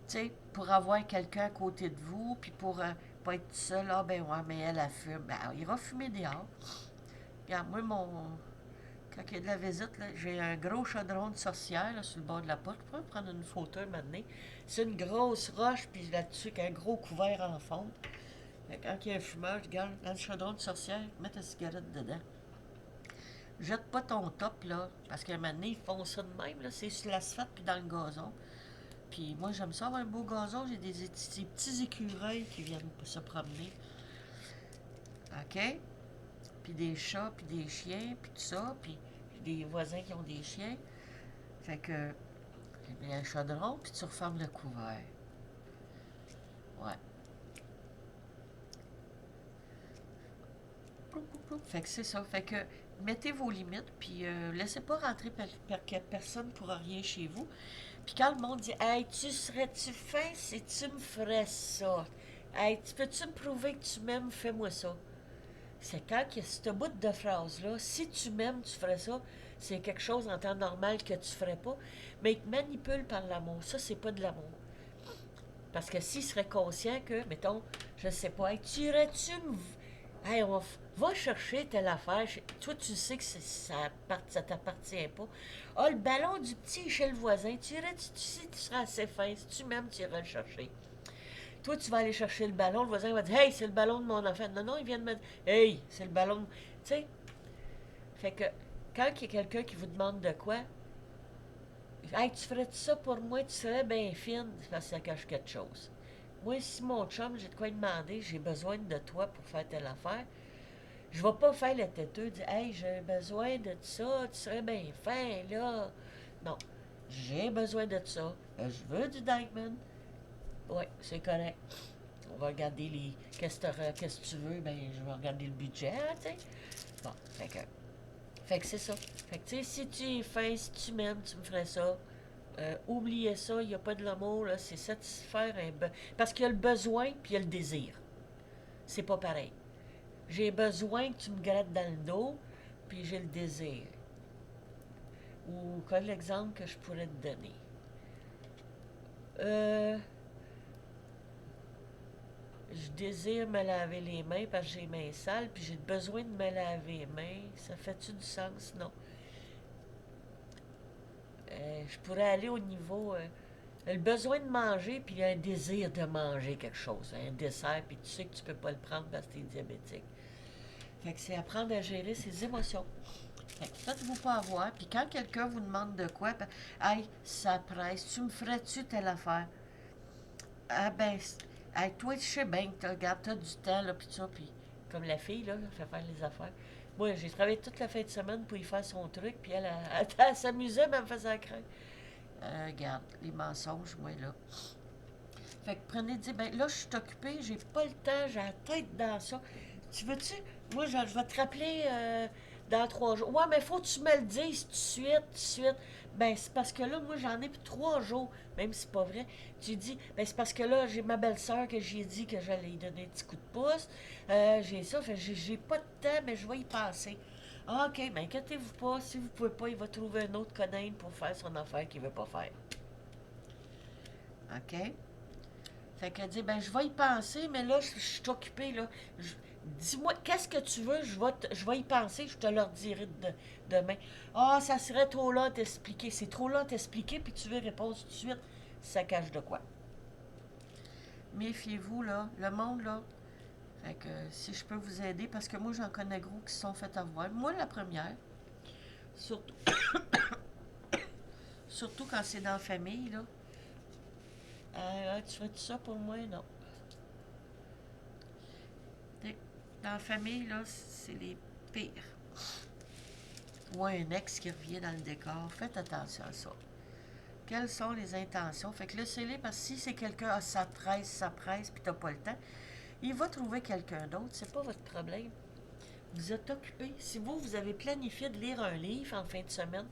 tu sais, pour avoir quelqu'un à côté de vous, puis pour pas être seul. Ah, ben ouais, mais elle fume. Ben, il ira fumer dehors. Regarde, moi, quand il y a de la visite, là, j'ai un gros chaudron de sorcière là, sur le bord de la porte. Je pourrais prendre une photo maintenant. C'est une grosse roche, puis là-dessus, avec un gros couvert en fonte. Quand il y a un fumeur, je regarde dans le chaudron de sorcière, mets ta cigarette dedans. Jette pas ton top, là, parce qu'à un moment donné, ils font ça de même, là, c'est sur l'asphalte puis dans le gazon. Puis moi, j'aime ça avoir un beau gazon, j'ai des petits écureuils qui viennent se promener. OK? Puis des chats, puis des chiens, puis tout ça, puis des voisins qui ont des chiens. Fait que, tu mets un chaudron, puis tu refermes le couvert. Ouais. Fait que c'est ça. Fait que mettez vos limites, puis laissez pas rentrer personne pour rien chez vous. Puis quand le monde dit Hey, tu serais-tu fin si tu me ferais ça? Hey, peux-tu me prouver que tu m'aimes? Fais-moi ça. C'est quand il y a cette bout de phrase-là, si tu m'aimes, tu ferais ça, c'est quelque chose en temps normal que tu ferais pas, mais il te manipule par l'amour. Ça, c'est pas de l'amour. Parce que s'il serait conscient que, mettons, je sais pas, hey, tu irais-tu me. Hey, va chercher telle affaire. Toi, tu sais que ça t'appartient pas. Ah, le ballon du petit chez le voisin, tu sais, tu seras assez fin. Si tu m'aimes, tu iras le chercher. Toi, tu vas aller chercher le ballon. Le voisin va dire Hey, c'est le ballon de mon enfant. Non, non, il vient de me dire Hey, c'est le ballon de. Tu sais, fait que quand il y a quelqu'un qui vous demande de quoi, Hey, tu ferais ça pour moi, tu serais bien fine, c'est parce que ça cache quelque chose. Moi, si mon chum, j'ai de quoi demander, j'ai besoin de toi pour faire telle affaire, je vais pas faire le têteux, dire Hey, j'ai besoin de ça, tu serais bien fin, là. Non, j'ai besoin de ça. Je veux du Dykeman. Oui, c'est correct. On va regarder les. Qu'est-ce que tu veux? Ben, je vais regarder le budget, tu sais. Bon, fait que c'est ça. Fait que, tu sais, si tu es fin, si tu m'aimes, tu me ferais ça. Oubliez ça, il n'y a pas de l'amour, là, c'est satisfaire un parce qu'il y a le besoin puis il y a le désir. C'est pas pareil. J'ai besoin que tu me grattes dans le dos, puis j'ai le désir. Ou quel exemple que je pourrais te donner? Euh, je désire me laver les mains parce que j'ai les mains sales, puis j'ai besoin de me laver les mains. Ça fait-tu du sens? Non. Je pourrais aller au niveau le besoin de manger, puis un désir de manger quelque chose, un dessert, puis tu sais que tu peux pas le prendre parce que tu es diabétique. Fait que c'est apprendre à gérer ses émotions. Fait que faites-vous pas avoir, puis quand quelqu'un vous demande de quoi, ben, hey, ça presse, tu me ferais-tu telle affaire? Ah ben, hey, toi, je sais bien que t'as du temps, là, puis ça, puis comme la fille, là, elle fait faire les affaires. Moi, j'ai travaillé toute la fin de semaine pour y faire son truc, puis elle s'amusait, mais elle me faisait craindre. Regarde, les mensonges, moi, là. Fait que prenez, dis, ben là, je suis occupée, j'ai pas le temps, j'ai la tête dans ça. Tu veux-tu? Moi, je vais te rappeler dans 3 jours. Ouais, mais faut que tu me le dises tout de suite, tout de suite. Ben, c'est parce que là, moi, j'en ai pour 3 jours, même si c'est pas vrai. Tu dis, ben, c'est parce que là, j'ai ma belle-sœur que j'ai dit que j'allais lui donner un petit coup de pouce. J'ai ça, fait j'ai pas de temps, mais je vais y passer. Ah, ok, ben, inquiétez-vous pas, si vous pouvez pas, il va trouver un autre connaître pour faire son affaire qu'il veut pas faire. OK? Fait qu'elle dit, ben, je vais y penser, mais là, je suis occupée, là. Dis-moi, qu'est-ce que tu veux? Je vais y penser, je te le dirai demain. Ah, ça serait trop long à t'expliquer. C'est trop long à t'expliquer, puis tu veux répondre tout de suite. Ça cache de quoi? Méfiez-vous, là. Le monde, là. Fait que si je peux vous aider, parce que moi, j'en connais gros qui se sont fait avoir. Moi, la première. Surtout, surtout quand c'est dans la famille, là. Tu fais tout ça pour moi? Non. Dans la famille, là, c'est les pires. Ou un ex qui revient dans le décor. Faites attention à ça. Quelles sont les intentions? Fait que laissez-les, parce que si c'est quelqu'un, ça presse, puis t'as pas le temps, il va trouver quelqu'un d'autre. C'est pas votre problème. Vous êtes occupé. Si vous avez planifié de lire un livre en fin de semaine,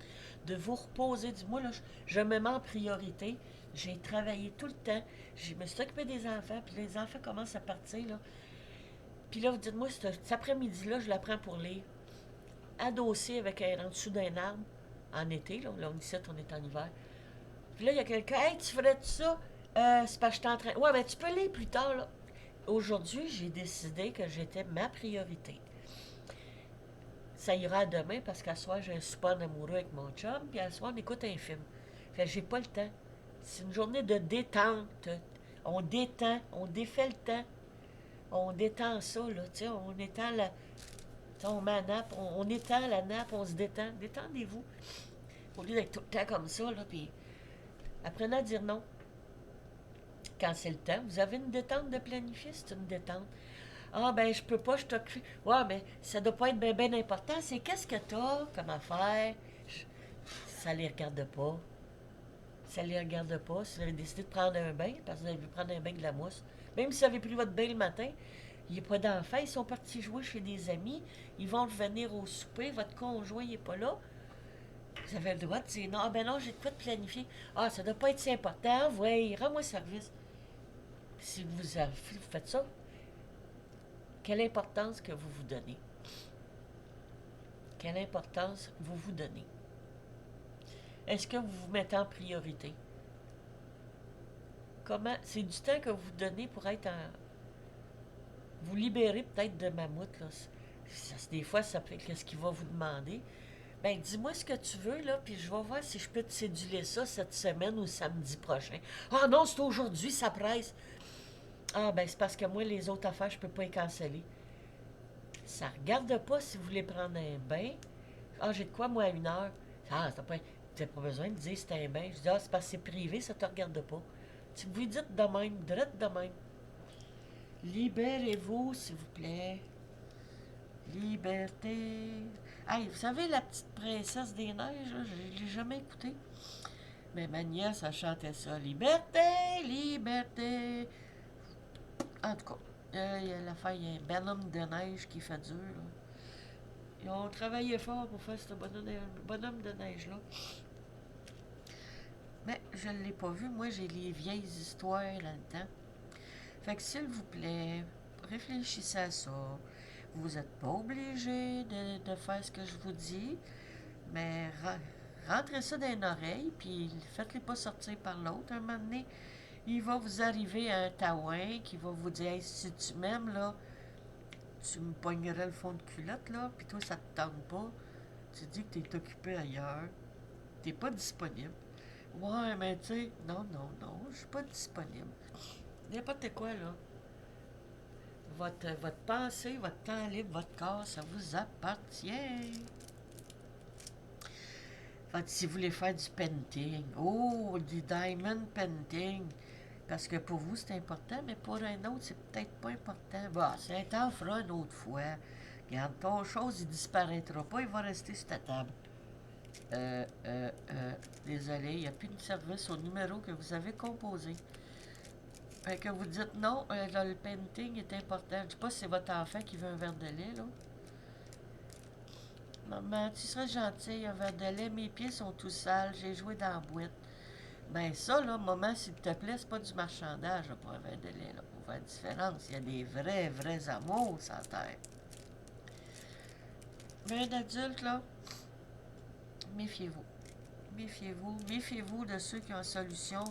de vous reposer, dis-moi, là, je me mets en priorité. J'ai travaillé tout le temps. Je me suis occupé des enfants, puis les enfants commencent à partir, là. Puis là, vous dites-moi, cet après-midi-là, je la prends pour lire. Adossé avec en dessous d'un arbre, en été, là on on est en hiver. Puis là, il y a quelqu'un, hey, tu ferais de ça? C'est parce que je suis en train. Ouais, mais tu peux lire plus tard, là. Aujourd'hui, j'ai décidé que j'étais ma priorité. Ça ira demain parce qu'à soir, j'ai un souper amoureux avec mon chum, puis à soir, on écoute un film. Fait que j'ai pas le temps. C'est une journée de détente. On détend, on défait le temps. On détend ça, là, tu sais, on étend la. On met la nappe, on étend la nappe, on se détend. Détendez-vous. Au lieu d'être tout le temps comme ça, là, puis apprenez à dire non. Quand c'est le temps, vous avez une détente de planifier, c'est une détente. Ah, ben, je peux pas, je t'occupe. Ouais, mais ça doit pas être bien ben important. C'est qu'est-ce que t'as comme affaire? Ça les regarde pas. Ça les regarde pas. Si vous avez décidé de prendre un bain, parce que vous avez vu prendre un bain de la mousse, même si vous avez pris votre bain le matin, il n'y a pas d'enfants, ils sont partis jouer chez des amis, ils vont revenir au souper, votre conjoint n'est pas là. Vous avez le droit de dire non, ah ben non, j'ai de quoi de planifier. Ah, ça doit pas être si important, ouais, rends-moi service. Si vous faites ça, quelle importance que vous vous donnez? Quelle importance vous vous donnez? Est-ce que vous vous mettez en priorité? Comment? C'est du temps que vous donnez pour être en. Vous libérer peut-être de mammouth, là. Des fois, ça peut être qu'est-ce qu'il va vous demander. Ben, dis-moi ce que tu veux, là, puis je vais voir si je peux te céduler ça cette semaine ou samedi prochain. Ah non, c'est aujourd'hui, ça presse. Ah, ben, c'est parce que moi, les autres affaires, je peux pas les canceller. Ça regarde pas si vous voulez prendre un bain. Ah, j'ai de quoi, moi, à 1 heure? Ah, t'as pas besoin de dire c'est un bain. Je dis, ah, c'est parce que c'est privé, ça te regarde pas. Si vous lui dites de même, drette de même. Libérez-vous, s'il vous plaît. Liberté. Hey, vous savez, la petite princesse des neiges, là, je l'ai jamais écoutée. Mais ma nièce, elle chantait ça. Liberté, liberté. En tout cas, il y a il y a un bonhomme de neige qui fait dur. Là. Ils ont travaillé fort pour faire ce bonhomme de neige-là. Mais je ne l'ai pas vu. Moi, j'ai les vieilles histoires là-dedans. Fait que s'il vous plaît, réfléchissez à ça. Vous n'êtes pas obligé de faire ce que je vous dis, mais rentrez ça dans une oreille, puis faites-les pas sortir par l'autre un moment donné. il va vous arriver un taouin qui va vous dire, hey, si tu m'aimes, là, tu me pognerais le fond de culotte, là, puis toi, ça te tente pas. Tu dis que t'es occupé ailleurs. T'es pas disponible. Ouais, mais tu sais, non, non, non, je suis pas disponible. N'importe quoi, là. Votre pensée, votre temps libre, votre corps, ça vous appartient. Fait que si vous voulez faire du painting, oh, du diamond painting, parce que pour vous c'est important, mais pour un autre c'est peut-être pas important. Bah, ça t'en fera une autre fois. Regarde, ton chose, il disparaîtra pas, il va rester sur ta table. Désolé, il n'y a plus de service au numéro que vous avez composé. Fait que vous dites non, là, le painting est important. Je ne sais pas si c'est votre enfant qui veut un verre de lait, là. Maman, tu serais gentille, un verre de lait, mes pieds sont tout sales, j'ai joué dans la boîte. Ben ça, là, maman, s'il te plaît, c'est pas du marchandage, là, pour un verre de lait, là, pour faire la différence. Il y a des vrais amours sur la terre. Mais un adulte, là, méfiez-vous. Méfiez-vous de ceux qui ont une solution,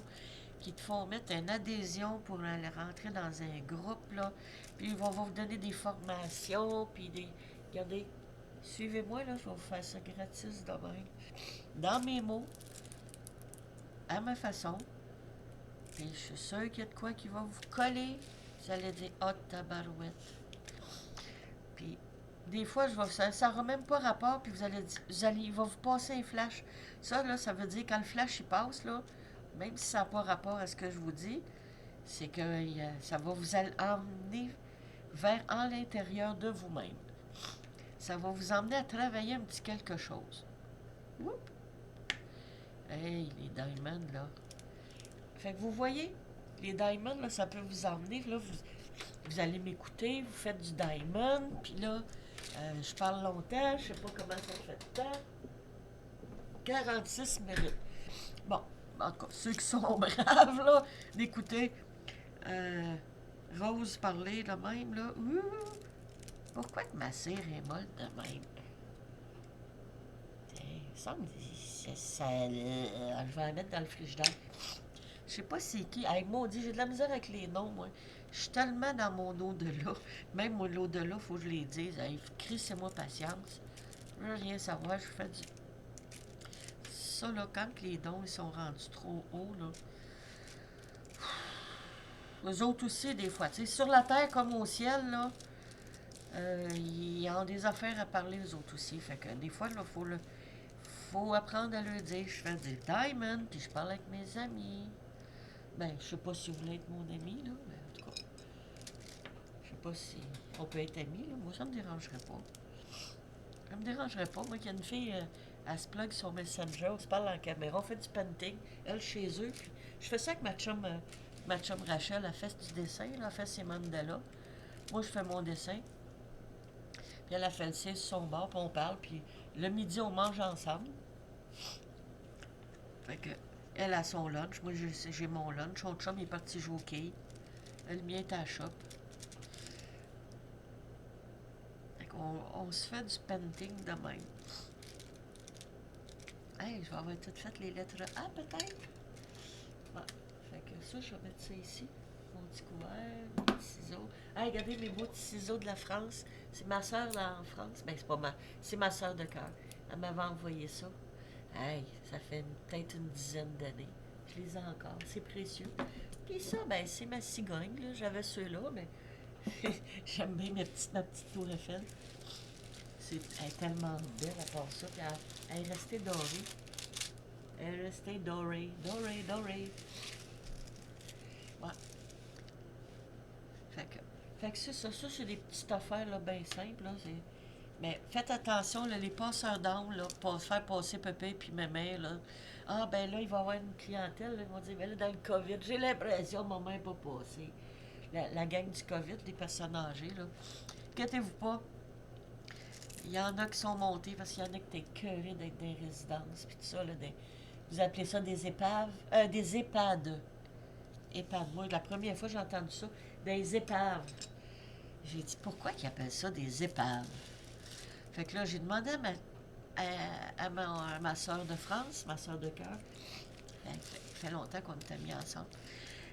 qui te font mettre une adhésion pour aller rentrer dans un groupe, là, puis ils vont vous donner des formations, puis des... Regardez, suivez-moi, là, je vais vous faire ça gratis demain. Dans mes mots, à ma façon, puis je suis sûre qu'il y a de quoi qui va vous coller, vous allez dire « Ah, tabarouette ». Puis, des fois, ça n'aura même pas rapport, puis il va vous passer un flash. Ça, là, ça veut dire quand le flash, il passe, là, même si ça n'a pas rapport à ce que je vous dis, c'est que ça va vous emmener vers en l'intérieur de vous-même. Ça va vous emmener à travailler un petit quelque chose. Oups. Hey, les diamonds, là. Fait que vous voyez, les diamonds, là, ça peut vous emmener, là, vous allez m'écouter, vous faites du diamond, puis là, je parle longtemps, je sais pas comment ça fait de temps. 46 minutes. Bon, en tout cas, ceux qui sont braves, là, d'écouter Rose parler de même, là. Pourquoi que ma cire est molle de même? Ça me dit, je vais la mettre dans le frigidaire. Je sais pas c'est qui. Hey, maudit, j'ai de la misère avec les noms, moi. Je suis tellement dans mon au-delà. Même mon au-delà, faut que je les dise. Hey, crissez-moi patience. Je veux rien savoir. Je fais du. Ça, là, quand les dons ils sont rendus trop hauts, là. Eux autres aussi, des fois. Tu sais, sur la terre comme au ciel, là, ils ont des affaires à parler, eux autres aussi. Fait que des fois, là, faut apprendre à leur dire. Je fais du diamond, puis je parle avec mes amis. Ben, je sais pas si vous voulez être mon ami, là, mais en tout cas, je sais pas si on peut être amis, là. Moi, ça me dérangerait pas. Ça me dérangerait pas. Moi, qu'il y a une fille, elle se plug sur Messenger, on se parle en caméra, on fait du painting, elle chez eux, puis je fais ça avec ma chum Rachel, elle fait du dessin, elle fait ses mandalas. Moi, je fais mon dessin, puis elle a fait le sien sur son bord, puis on parle, puis le midi, on mange ensemble. Fait que, elle a son lunch, moi, j'ai mon lunch, son chum est parti jouer au quai. Le mien est à la shop. Fait qu'on se fait du painting de même. Hey, je vais avoir toutes fait les lettres A, peut-être? Ouais. Fait que ça, je vais mettre ça ici. Mon petit couvert, mes petits ciseaux. Hey, regardez mes beaux petits ciseaux de la France. C'est ma soeur en France. Ben, c'est ma soeur de cœur. Elle m'avait envoyé ça. Hey, ça fait peut-être une dizaine d'années. Je les ai encore. C'est précieux. Puis ça, ben, c'est ma cigogne, là. J'avais ceux-là, mais j'aime bien ma petite tour Eiffel. Elle est tellement belle à part ça. Puis elle est restée dorée. Elle est restée dorée. Dorée. Ouais. Fait que ça, c'est des petites affaires là, bien simples. Là, mais faites attention, là, les passeurs d'âme, là, pour faire passer pépé puis mémé, là. Ah, ben là, il va y avoir une clientèle, là, ils vont dire, ben là, dans le COVID, j'ai l'impression que maman n'est pas passée. La gang du COVID, les personnes âgées, là. Inquiétez-vous pas. Il y en a qui sont montés parce qu'il y en a qui étaient écœurés d'être des résidences, puis tout ça, là. Vous appelez ça des épaves? Des EHPAD. EHPAD. Moi, la première fois que j'ai entendu ça, des épaves. J'ai dit, pourquoi ils appellent ça des épaves? Fait que là, j'ai demandé à ma soeur de France, ma soeur de cœur. Ça fait longtemps qu'on était mis ensemble.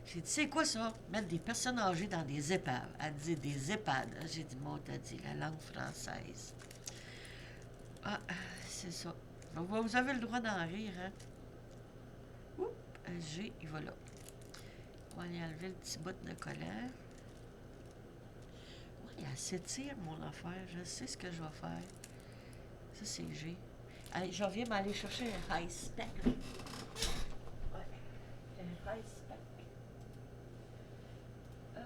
J'ai dit, c'est quoi ça? Mettre des personnes âgées dans des épaves. Elle dit des EHPAD. J'ai dit, bon, t'as dit la langue française. Ah, c'est ça. Donc, vous avez le droit d'en rire, hein? Oups, G, il va là. On va aller enlever le petit bout de colère. Oui, elle s'étire, mon affaire. Je sais ce que je vais faire. Ça, c'est G. Allez, je reviens m'aller chercher un high spec. Ouais, un high spec. Ah,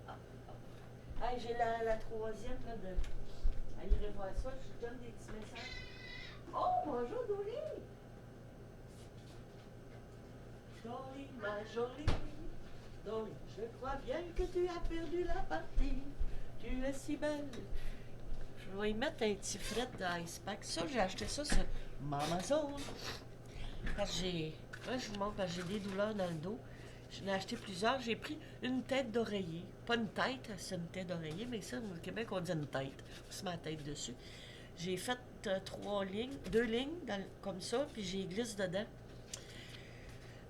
ah. Hey, j'ai la troisième là de. Allez voir ça, je donne des petits messages. Oh, bonjour Dolly! Dolly, ma jolie. Dolly, je crois bien que tu as perdu la partie. Tu es si belle. Je vais y mettre un petit fret d'ice pack. Ça, j'ai acheté ça sur Amazon. Parce que j'ai. Là, je vous montre, parce que j'ai des douleurs dans le dos. J'en ai acheté plusieurs. J'ai pris une tête d'oreiller. Pas une tête, c'est une tête d'oreiller, mais ça, au Québec, on dit une tête. On se met la tête dessus. J'ai fait 2 lignes comme ça, puis j'ai glisse dedans.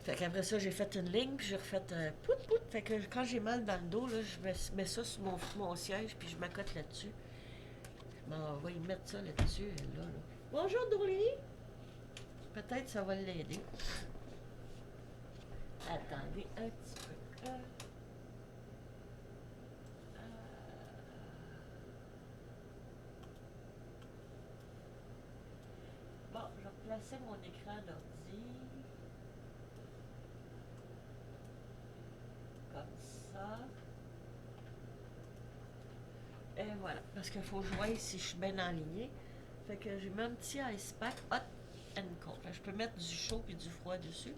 Fait qu'après ça, j'ai fait une ligne, puis j'ai refait pout pout. Fait que quand j'ai mal dans le dos, là, je mets ça sur mon siège, puis je m'accote là-dessus. Je m'en vais y mettre ça là-dessus, là. Bonjour, Dolly! Peut-être ça va l'aider. Attendez un petit peu. Bon, je vais placer mon écran d'ordi. Comme ça. Et voilà. Parce qu'il faut jouer si je suis bien enlignée. Fait que j'ai mis un petit ice pack hot and cold. Je peux mettre du chaud et du froid dessus.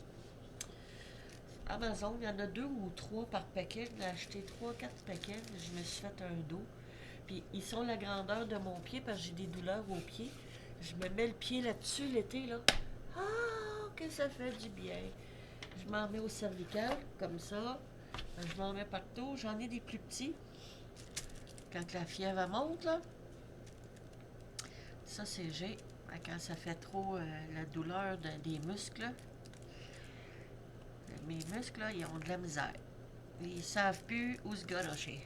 Amazon, il y en a 2 ou 3 par paquet. J'ai acheté 3-4 paquets. Je me suis fait un dos. Puis ils sont la grandeur de mon pied parce que j'ai des douleurs au pied. Je me mets le pied là-dessus l'été, là. Ah, que ça fait du bien. Je m'en mets au cervical, comme ça. Je m'en mets partout. J'en ai des plus petits. Quand la fièvre monte, là. Ça, c'est G. Quand ça fait trop la douleur des muscles, là. Mes muscles, là, ils ont de la misère. Ils savent plus où se galocher.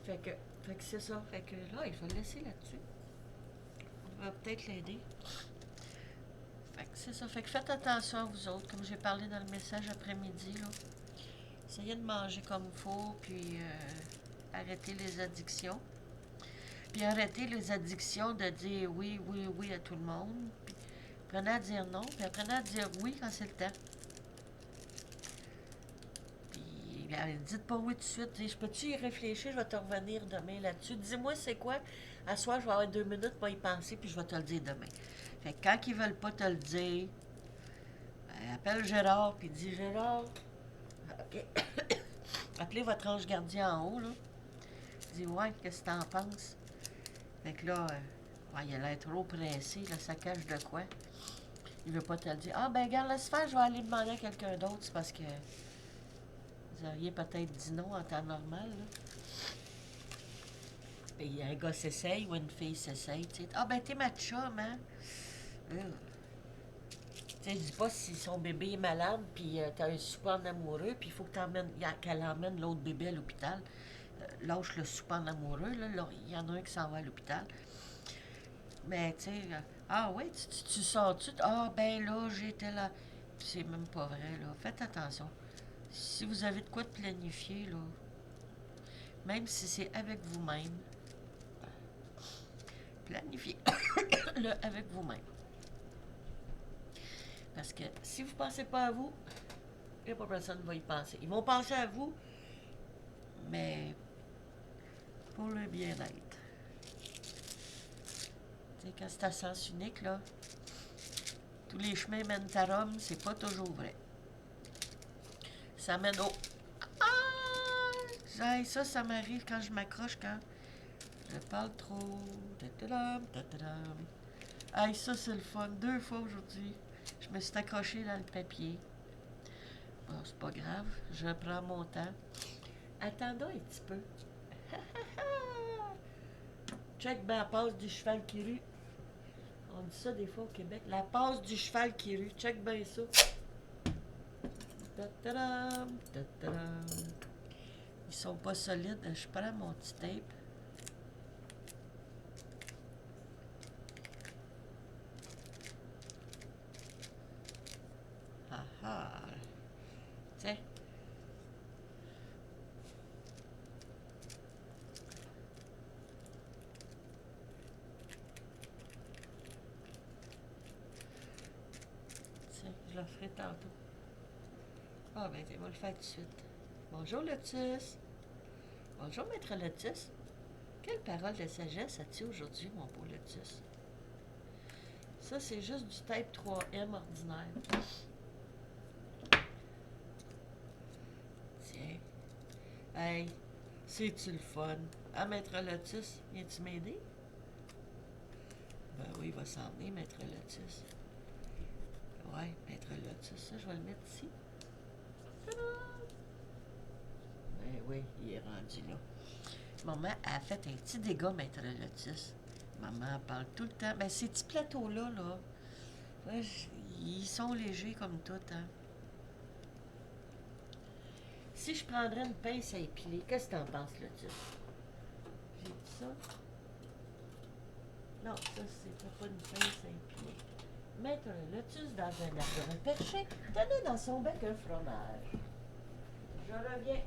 Fait que c'est ça. Fait que là, il faut le laisser là-dessus. On va peut-être l'aider. Fait que c'est ça. Fait que faites attention à vous autres, comme j'ai parlé dans le message après-midi, là. Essayez de manger comme il faut, puis arrêtez les addictions. Puis arrêtez les addictions de dire oui, oui, oui à tout le monde. Puis apprenez à dire non, puis apprenez à dire oui quand c'est le temps. Dites pas oui tout de suite. Je peux-tu y réfléchir? Je vais te revenir demain là-dessus. Dis-moi c'est quoi. À soir, je vais avoir 2 minutes pour y penser, puis je vais te le dire demain. Fait que quand ils veulent pas te le dire, ben, appelle Gérard, puis dis Gérard, OK. Appelez votre ange gardien en haut, là. Dis ouais, qu'est-ce que t'en penses? Fait que là, ouais, il a l'air trop pressé, là, ça cache de quoi. Il veut pas te le dire. Ah, ben, regarde, laisse faire, je vais aller demander à quelqu'un d'autre, c'est parce que vous auriez peut-être dit non en temps normal, là. Puis un gars s'essaye ou une fille s'essaye, tu sais. Ah, ben, t'es ma chum, hein? Tu sais, je dis pas si son bébé est malade, puis t'as un souper en amoureux, puis il faut que qu'elle emmène l'autre bébé à l'hôpital. Lâche le souper en amoureux, là, il y en a un qui s'en va à l'hôpital. Mais, tu sais, ah oui, tu sors-tu? Ah, ben là, j'étais là. C'est même pas vrai, là. Faites attention. Si vous avez de quoi de planifier, là, même si c'est avec vous-même, planifiez-le avec vous-même. Parce que si vous ne pensez pas à vous, il n'y a pas personne qui va y penser. Ils vont penser à vous, mais pour le bien-être. Tu sais, quand c'est à sens unique, là, tous les chemins mènent à Rome, c'est pas toujours vrai. Ça mène au... Ah! Ça m'arrive quand je m'accroche, quand je parle trop. Ta-ta-dam, ta-ta-dam. Aïe, ça, c'est le fun. 2 fois aujourd'hui, je me suis accrochée dans le papier. Bon, c'est pas grave, je prends mon temps. Attendons un petit peu. Check ben la passe du cheval qui rue. On dit ça des fois au Québec. La passe du cheval qui rue. Check bien ça. Ta-ta-dam, ta-ta-dam. Ils sont pas solides. Je prends mon petit tape. Ah ah. Tiens. Tiens, je le ferai tantôt. Ah ben, on va le faire tout de suite. Bonjour Lotus. Bonjour Maître Lotus. Quelle parole de sagesse as-tu aujourd'hui, mon beau Lotus? Ça, c'est juste du tape 3M ordinaire. Tiens. Hey, c'est-tu le fun? Ah, Maître Lotus, viens-tu m'aider? Ben oui, il va s'en venir, Maître Lotus. Ouais, Maître Lotus, ça, je vais le mettre ici. Ta-da! Ben oui, il est rendu là. Maman a fait un petit dégât, Maître Lotus. Maman parle tout le temps. Ben, ces petits plateaux-là, là, ouais, ils sont légers comme tout, hein. Si je prendrais une pince à épiler, qu'est-ce que t'en penses, Lotus? J'ai dit ça? Non, ça, c'était pas une pince à épiler. Mettre un Lotus dans un arbre perché, tenez dans son bec un fromage. Je reviens.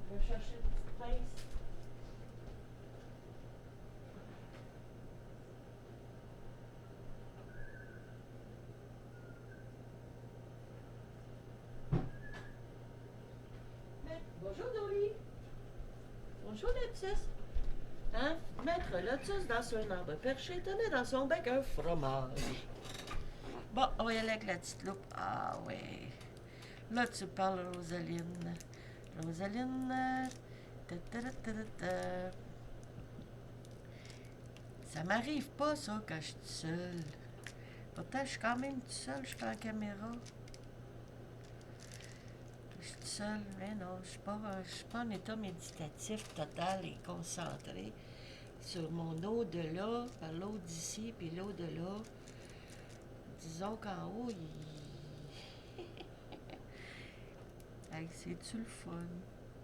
Je vais chercher une petite pince. Bonjour, Dolly. Bonjour, Lotus. Hein? Mettre Lotus dans un arbre perché, tenait dans son bec un fromage. Bon, on va y aller avec la petite loupe. Ah oui. Là, tu parles, Rosaline. Rosaline. Ta, ta, ta, ta, ta. Ça m'arrive pas, ça, quand je suis toute seule. Pourtant, je suis quand même toute seule, je suis en caméra. Je suis toute seule, mais non, je suis pas en état méditatif total et concentré sur mon au-delà, par l'eau d'ici, puis l'au-delà. Disons qu'en haut, hey, c'est-tu le fun?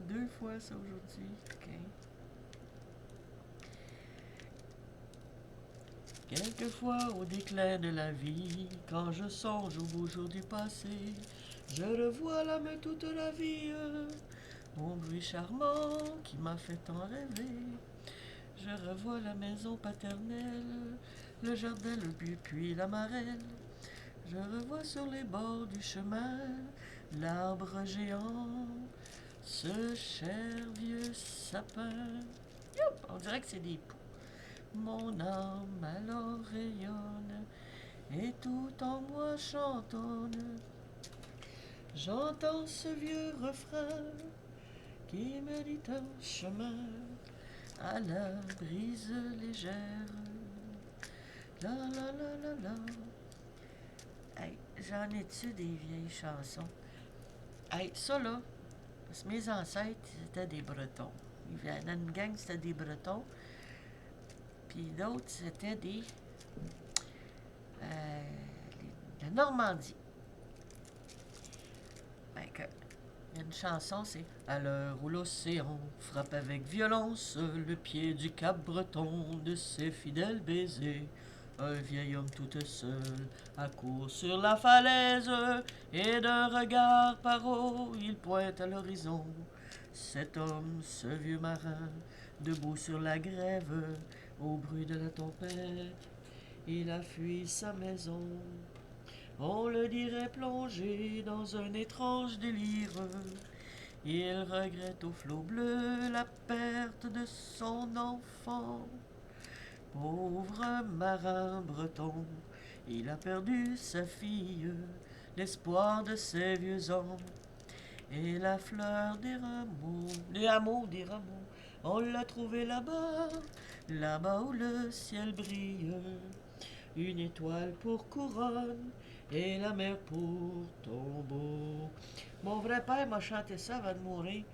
2 fois ça aujourd'hui, ok. Quelquefois, au déclin de la vie, quand je songe aux beaux jours du passé, je revois l'âme toute la vie, mon bruit charmant qui m'a fait tant rêver. Je revois la maison paternelle, le jardin, le puits, puis la marelle. Je revois sur les bords du chemin l'arbre géant, ce cher vieux sapin. Youp, on dirait que c'est des poux. Mon âme alors rayonne et tout en moi chantonne. J'entends ce vieux refrain qui me dit un chemin à la brise légère. La la la la la. Hey, j'en ai-tu des vieilles chansons? Hey, ça là, parce que mes ancêtres, c'était des Bretons. Il y en a une gang, c'était des Bretons. Puis d'autres, c'était des... la Normandie. Ben, que, il y a une chanson, c'est à l'heure où l'océan frappe avec violence le pied du Cap Breton de ses fidèles baisers. Un vieil homme tout seul accourt sur la falaise et d'un regard par eau il pointe à l'horizon. Cet homme, ce vieux marin, debout sur la grève, au bruit de la tempête, il a fui sa maison. On le dirait plongé dans un étrange délire. Il regrette au flot bleu la perte de son enfant. Pauvre marin breton, il a perdu sa fille, l'espoir de ses vieux ans, et la fleur des rameaux, des rameaux, on l'a trouvé là-bas, là-bas où le ciel brille, une étoile pour couronne et la mer pour tombeau. Mon vrai père m'a chanté ça avant de mourir.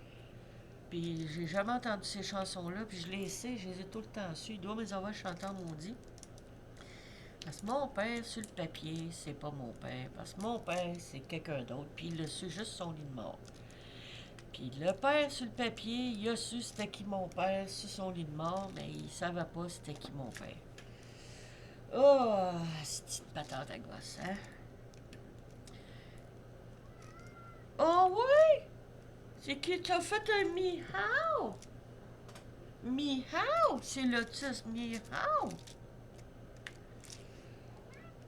Puis j'ai jamais entendu ces chansons-là, puis je les sais, je les ai tout le temps su. Il doit me les avoir chantés en maudit. Parce que mon père, sur le papier, c'est pas mon père. Parce que mon père, c'est quelqu'un d'autre. Puis il a su juste son lit de mort. Puis le père, sur le papier, il a su c'était qui mon père sur son lit de mort, mais il savait pas c'était qui mon père. Oh, c'est petite patente à gosse, hein? Oh ouais! C'est qui t'a fait un miau? Miau! C'est Lotus miau!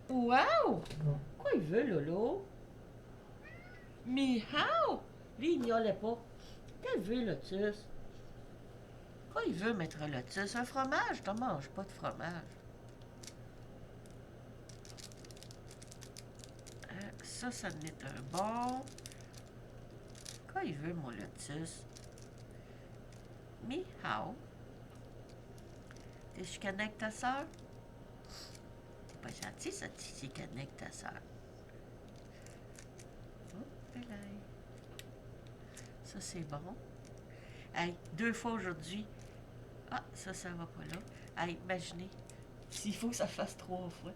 Wow! Quoi il veut, Lolo? Miau! Lui, il miaulait pas. Qu'est-ce qu'il veut, Lotus? Quoi il veut, Maître Lotus? Un fromage? T'en manges pas de fromage. Ça, ça en est un bon. Quoi il veut, mon Lotus? Miau! T'es chicané avec ta soeur? C'est pas gentil, ça, tu chicané avec ta soeur. Oh, belaï. Ça, c'est bon. Hey, 2 fois aujourd'hui. Ah, ça va pas là. Hey, imaginez. S'il faut que ça fasse 3 fois.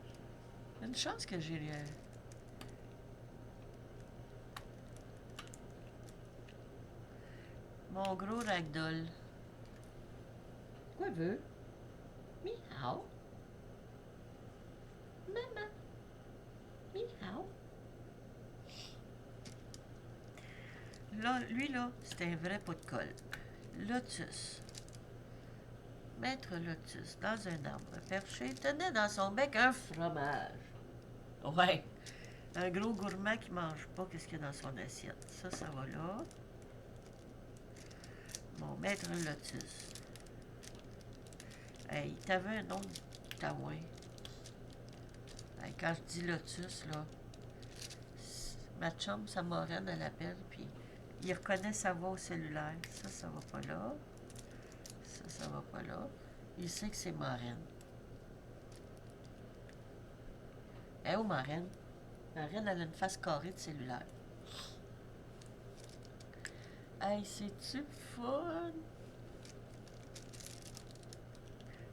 Une chance que j'ai mon gros ragdoll. Quoi il veut? Miau. Maman. Miau. Là, lui, là, c'est un vrai pot de colle. Lotus. Maître Lotus, dans un arbre perché, tenait dans son bec un fromage. Ouais. Un gros gourmand qui mange pas qu'est-ce qu'il y a dans son assiette. Ça va là. Mon Maître Lotus. Hey, t'avais un nom de taouin. Hey, quand je dis Lotus, là, ma chum, sa moraine, elle appelle, puis il reconnaît sa voix au cellulaire. Ça va pas là. Ça va pas là. Il sait que c'est Marraine. Eh oh, Marraine? Marraine, elle a une face carrée de cellulaire. Hey, c'est-tu fun?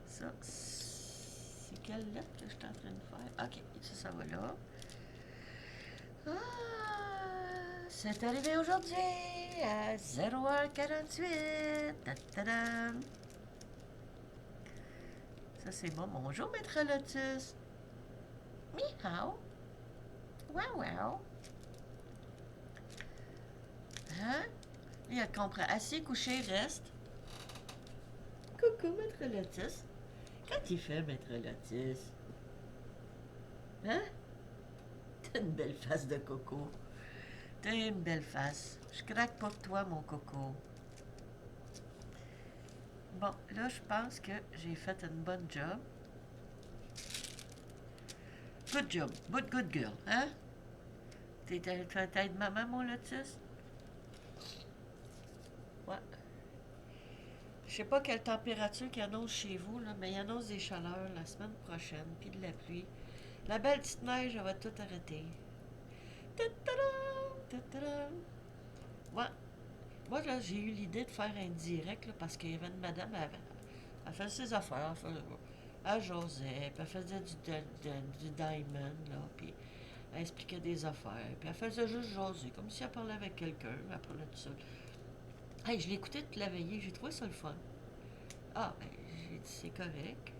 Ça, c'est quelle lettre que je suis en train de faire? Ok, ça va là. Ah, c'est arrivé aujourd'hui à 0h48. Ta-ta-dam. Ça, c'est bon. Bonjour, Maître Lotus. Miaou. Wow, wow. Hein? Il comprend. Assis, couché, reste. Coucou, Maître Lotus. Quand il fait, Maître Lotus? Hein? T'as une belle face de coco. T'as une belle face. Je craque pour toi, mon coco. Bon, là, je pense que j'ai fait une bonne job. Good job. Good girl, hein? T'aides maman, mon Lotus? Ouais. Je sais pas quelle température qu'il annonce chez vous, là, mais il annonce des chaleurs la semaine prochaine, puis de la pluie. La belle petite neige, elle va tout arrêter. Ouais. Moi, là, j'ai eu l'idée de faire un direct, là, parce qu'il y avait une madame, elle faisait ses affaires, elle jasait, puis elle faisait du diamond, là, puis elle expliquait des affaires, puis elle faisait juste jaser, comme si elle parlait avec quelqu'un, elle parlait tout seul. Hey, je l'ai écouté toute la veillée, j'ai trouvé ça le fun. Ah, ben, j'ai dit, c'est correct.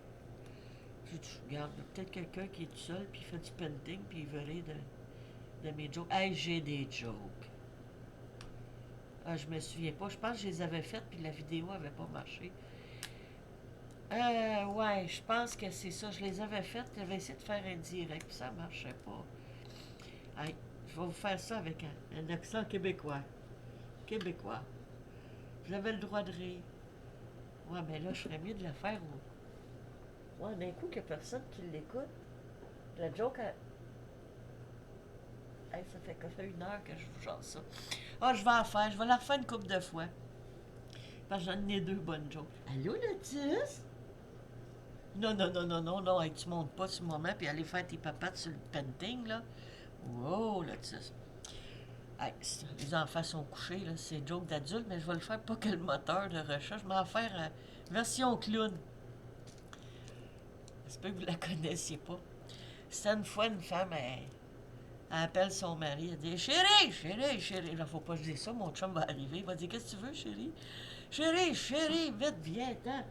J'ai dit, regarde, peut-être quelqu'un qui est tout seul, puis il fait du painting, puis il veut rire de mes jokes. Hey, j'ai des jokes. Ah, je me souviens pas. Je pense que je les avais faites, puis la vidéo avait pas marché. Ouais, je pense que c'est ça. Je les avais faites. J'avais essayé de faire un direct, puis ça marchait pas. Hey, je vais vous faire ça avec un accent québécois. Québécois. Vous avez le droit de rire. Ouais, mais là, je ferais mieux de le faire ouais, d'un coup, qu'il n'y a personne qui l'écoute. La joke, hey, ça fait 1 heure que je vous jase ça. Ah, je vais en faire. Je vais la refaire une couple de fois. Parce que j'en ai 2 bonnes jokes. Allô, Lotus? Non, non, non, non, non, non. Hey, tu montes pas sur le moment puis aller faire tes papates sur le painting, là. Wow, Lotus. Hey, les enfants sont couchés, là. C'est joke d'adulte, mais je vais le faire pas que le moteur de recherche. Je vais en faire version clown. J'espère que vous la connaissiez pas. C'était une fois une femme, elle appelle son mari, elle dit chérie, chérie, chérie. Là, faut pas que je dise ça, mon chum va arriver. Il va dire qu'est-ce que tu veux, chérie? Chérie, chérie, vite, viens, attends.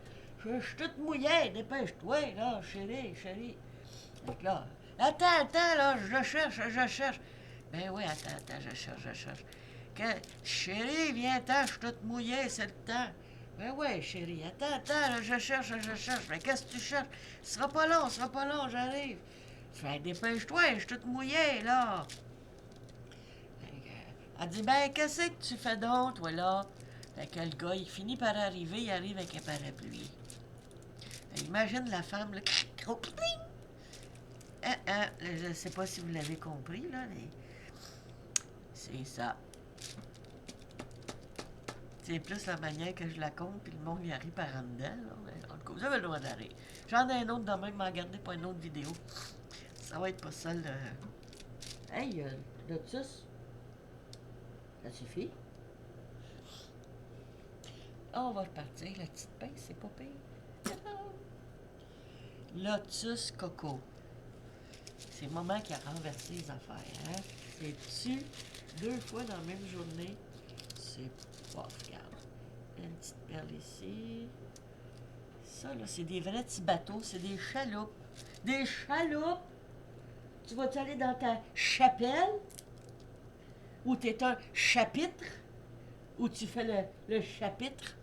Je suis toute mouillée, dépêche-toi, là, chérie, chérie. Donc là, attends, là, je cherche, je cherche. Ben oui, attends, je cherche, je cherche. Chérie, viens, attends, je suis toute mouillée, c'est le temps. Ben ouais, chérie, attends, là, je cherche, je cherche. Mais qu'est-ce que tu cherches? Ce sera pas long, j'arrive. Fait, dépêche-toi, je suis toute mouillée, là. Elle dit, ben, qu'est-ce que tu fais donc, toi, là? Fait que le gars, il finit par arriver, il arrive avec un parapluie. Fait, imagine la femme, là, je ne sais pas si vous l'avez compris, là, mais c'est ça. C'est plus la manière que je la compte, puis le monde y arrive par en dedans, là. Mais en tout cas, vous avez le droit d'arrêter. J'en ai un autre demain, mais regardez pas une autre vidéo. Ça va être pas ça, le... Hey, Lotus, ça suffit? On va repartir, la petite pince, c'est pas pire. Lotus Coco. C'est maman qui a renversé les affaires, hein? C'est-tu 2 fois dans la même journée? C'est pas, regarde. Une petite perle ici. Ça, là, c'est des vrais petits bateaux, c'est des chaloupes. Des chaloupes! Tu vas-tu aller dans ta chapelle? Ou t'es un chapitre? Ou tu fais le chapitre?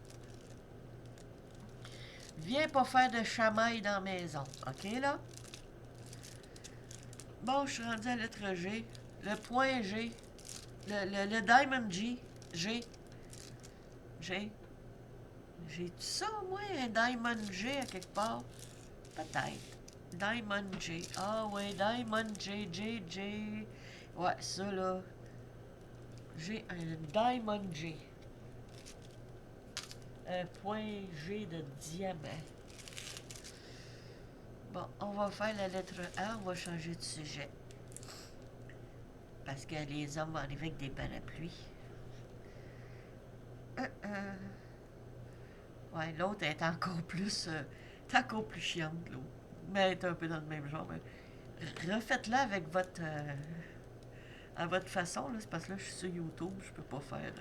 Viens pas faire de chamaille dans la maison, ok, là? Bon, je suis rendu à la lettre G. Le point G. Le Diamond G. G. J'ai tout ça, moi, un Diamond G à quelque part? Peut-être. Diamond G. Ah ouais, Diamond G, G. Ouais, ça là. J'ai un Diamond G. Un point G de diamant. Bon, on va faire la lettre A, on va changer de sujet. Parce que les hommes vont arriver avec des parapluies. Ouais, l'autre est encore plus chiante, l'autre. Mais elle est un peu dans le même genre. Mais refaites-la avec à votre façon, là. C'est parce que là, je suis sur YouTube, je peux pas faire...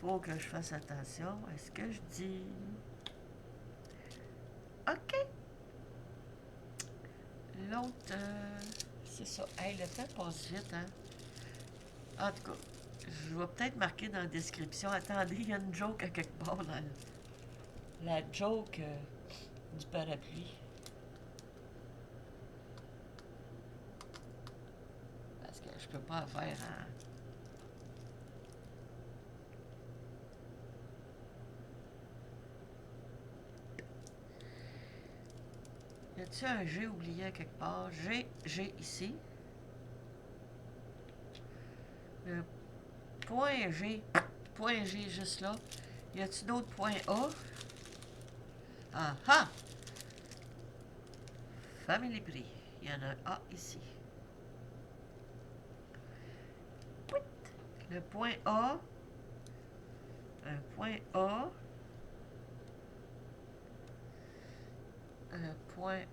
faut que je fasse attention à ce que je dis. OK. L'autre, c'est ça. Hey, le temps passe vite, hein. En tout cas, je vais peut-être marquer dans la description. Attendez, il y a une joke à quelque part dans la joke du parapluie. Parce que je peux pas faire en... Y a-t-il un G oublié à quelque part? G ici. Le point G juste là. Y a-t-il d'autres points A? Ah ah! Family Prix. Il y en a un A ici. Le point A. Un point A. Un point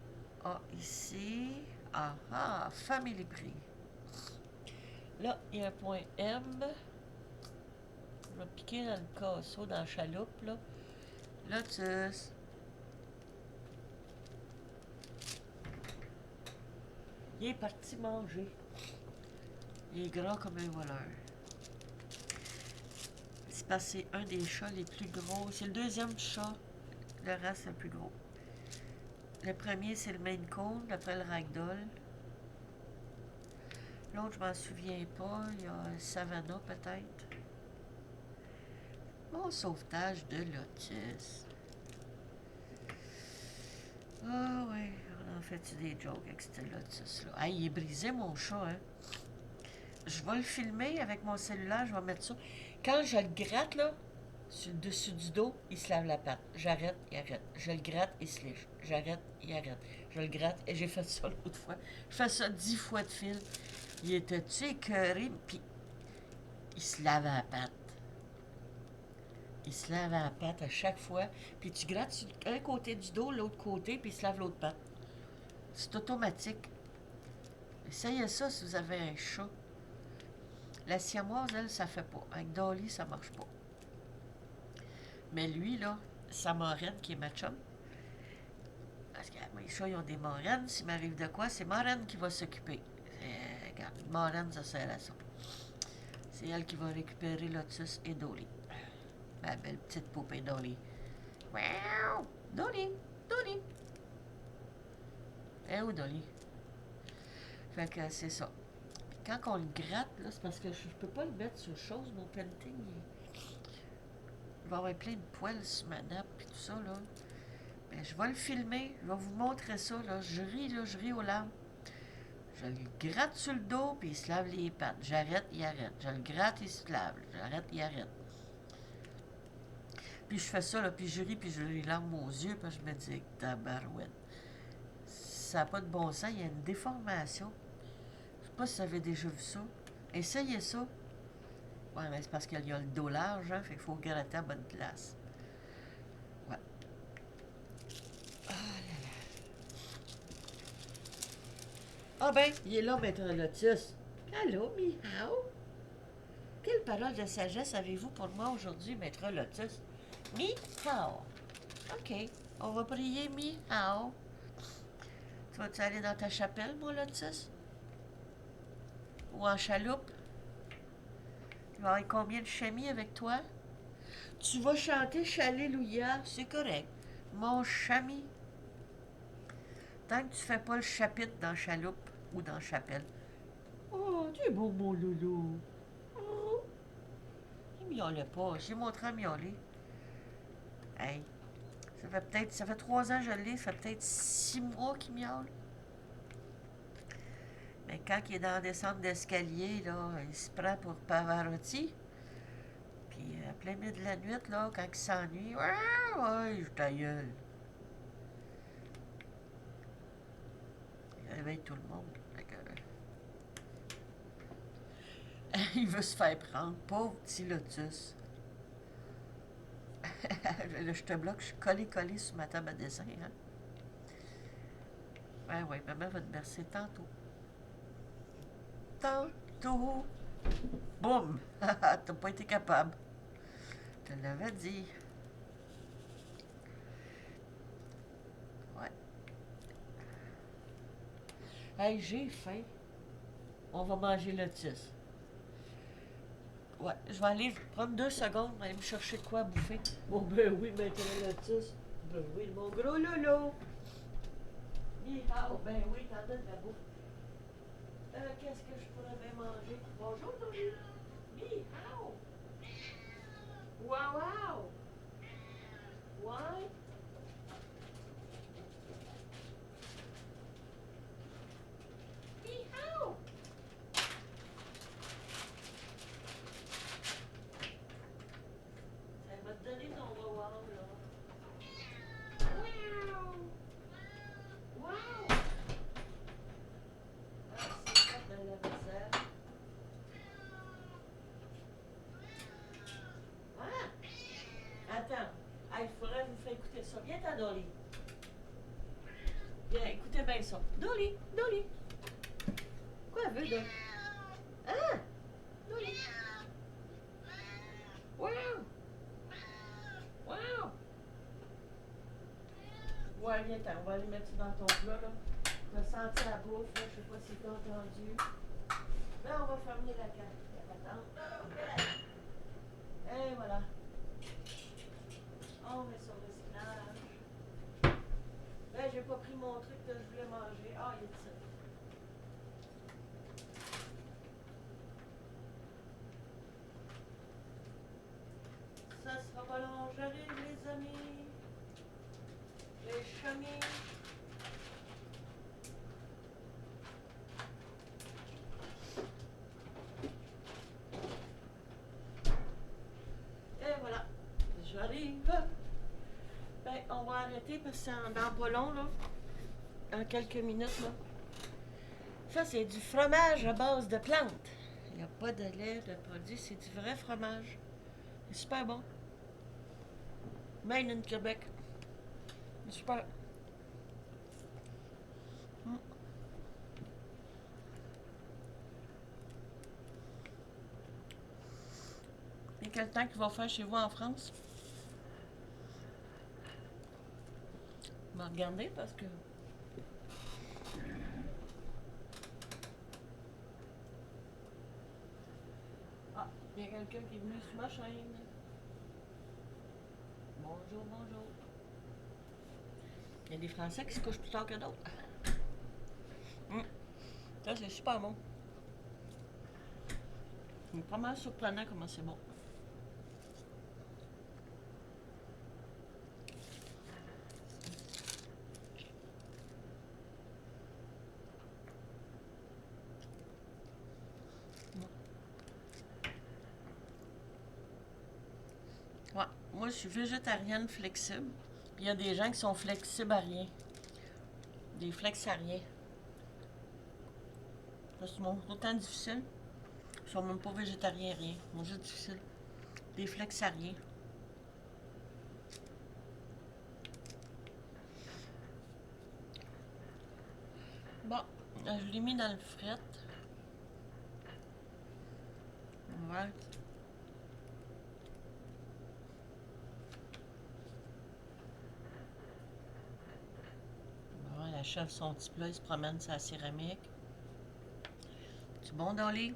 A ici. Ah ah! Family Prix. Là, il y a un point M. Je vais piquer dans le casseau, dans la chaloupe, là. Lotus. Il est parti manger. Il est grand comme un voleur. C'est parce que c'est un des chats les plus gros. C'est le deuxième chat. Le reste, c'est le plus gros. Le premier, c'est le Maine Coon, après le Ragdoll. L'autre, je m'en souviens pas. Il y a Savannah, peut-être. Mon sauvetage de Lotus. Ah ouais, on en fait des jokes avec ce Lotus-là. Ah, il est brisé, mon chat, hein. Je vais le filmer avec mon cellulaire, je vais mettre ça. Quand je le gratte, là, sur le dessus du dos, il se lave la patte. J'arrête, il arrête. Je le gratte, il se lèche. J'arrête, il arrête. Je le gratte, et j'ai fait ça l'autre fois. Je fais ça 10 fois de fil. Il était-tu écœuré, puis il se lave la patte. Il se lave la patte à chaque fois, puis tu grattes sur un côté du dos, l'autre côté, puis il se lave l'autre patte. C'est automatique. Essayez ça si vous avez un chat. La siamoise, elle, ça fait pas. Avec Dolly, ça marche pas. Mais lui, là, sa marraine qui est ma chum, parce que mes chats, ils ont des marraines. S'il m'arrive de quoi, c'est marraine qui va s'occuper. Regarde, marraine, ça sert à ça. C'est elle qui va récupérer Lotus et Dolly. Ma belle petite poupée Dolly. Miaou! Dolly! Dolly! Eh où, Dolly? Fait que c'est ça. Quand on le gratte, là, c'est parce que je peux pas le mettre sur chose, mon painting. Il va y avoir plein de poils sur ma nappe et tout ça, là. Ben, je vais le filmer, je vais vous montrer ça, là. Je ris aux larmes. Je le gratte sur le dos, puis il se lave les pattes. J'arrête, il arrête. Je le gratte, il se lave. J'arrête, il arrête. Puis je fais ça, là, puis je ris, puis j'ai les larmes aux yeux, puis je me dis, tabarouette. Ça n'a pas de bon sens, il y a une déformation. Je sais pas si vous avez déjà vu ça. Essayez ça. Ouais, mais c'est parce qu'il y a le dos large, hein, fait qu'il faut gratter à bonne place. Ouais. Ah là là. Ah ben, il est là, Maître Lotus. Allô, miaou. Quelle parole de sagesse avez-vous pour moi aujourd'hui, Maître Lotus? Miaou. OK, on va prier miaou. Tu vas-tu aller dans ta chapelle, mon Lotus? Ou en chaloupe? Tu vas avoir combien de chamis avec toi? Tu vas chanter Challéluia, c'est correct. Mon chami. Tant que tu fais pas le chapitre dans chaloupe ou dans chapelle. Oh, tu es beau, mon loulou. Oh. Il miaulait pas. J'ai montré à miauler. Hey, ça fait 3 ans que je l'ai, ça fait peut-être 6 mois qu'il miaule. Mais quand il est dans la descente d'escalier, là, il se prend pour Pavarotti. Puis à plein milieu de la nuit, là, quand il s'ennuie, ouais, je ta gueule. Il réveille tout le monde. Fait que, il veut se faire prendre, pauvre petit Lotus. Là, je te bloque, je suis collé sur ma table à dessin. Hein? Ouais, maman va te bercer tantôt. Tantôt. Boum! T'as pas été capable. Je te l'avais dit. Ouais. Hey, j'ai faim. On va manger Lotus. Ouais, je vais aller prendre 2 secondes, aller me chercher de quoi à bouffer. Bon, ben oui, Maître Lotus. Ben oui, mon gros lolo. Ben oui, t'en donnes de la bouffe. Qu'est-ce que je pourrais bien manger? Bonjour, Dolly. Ni-hao. Wow, wow. Ouais. Ni-hao. Ça va te donner ton wow, wow, là. Wow. Wow. Ah, c'est fait de la vaisselle. Ah. Attends. Ah, il faudrait vous faire écouter ça. Viens, ta Dolly. Viens, écoutez bien ça. Dolly, Dolly. Quoi elle veut, Dolly? Ah! Dolly. Wow! Wow! Ouais, viens, on va aller mettre ça dans ton plat, là. On va sentir la bouffe, là. Je sais pas si t'as entendu. Là, on va fermer la patente. Et voilà. On met sur le recyclage. Là, j'ai pas pris mon truc que je voulais manger. Ah, il est ici. Ça sera pas long, j'arrive, les amis. Les chamis. Et voilà. J'arrive. Ben, on va arrêter parce que c'est dans pas long, là. En quelques minutes, là. Ça, c'est du fromage à base de plantes. Il n'y a pas de lait, de produit, c'est du vrai fromage. C'est super bon. Made in Québec. Super. Mm. quel temps qu'il va faire chez vous en France? On va regarder parce que... Ah, il y a quelqu'un qui est venu sur ma chaîne. Bonjour, bonjour. Il y a des Français qui se couchent plus tard que d'autres. Ça, c'est super bon. C'est pas mal surprenant comment c'est bon. Ouais, moi, je suis végétarienne flexible. Puis il y a des gens qui sont flexibles à rien. Des flexariens. Ça, c'est autant difficile. Ils sont même pas végétariens, rien. Ils juste difficile. Des flexariens. Bon, je l'ai mis dans le fret. Ouais. Bon, la chef, son petit plat, il se promène sur la céramique. C'est bon, Dolly?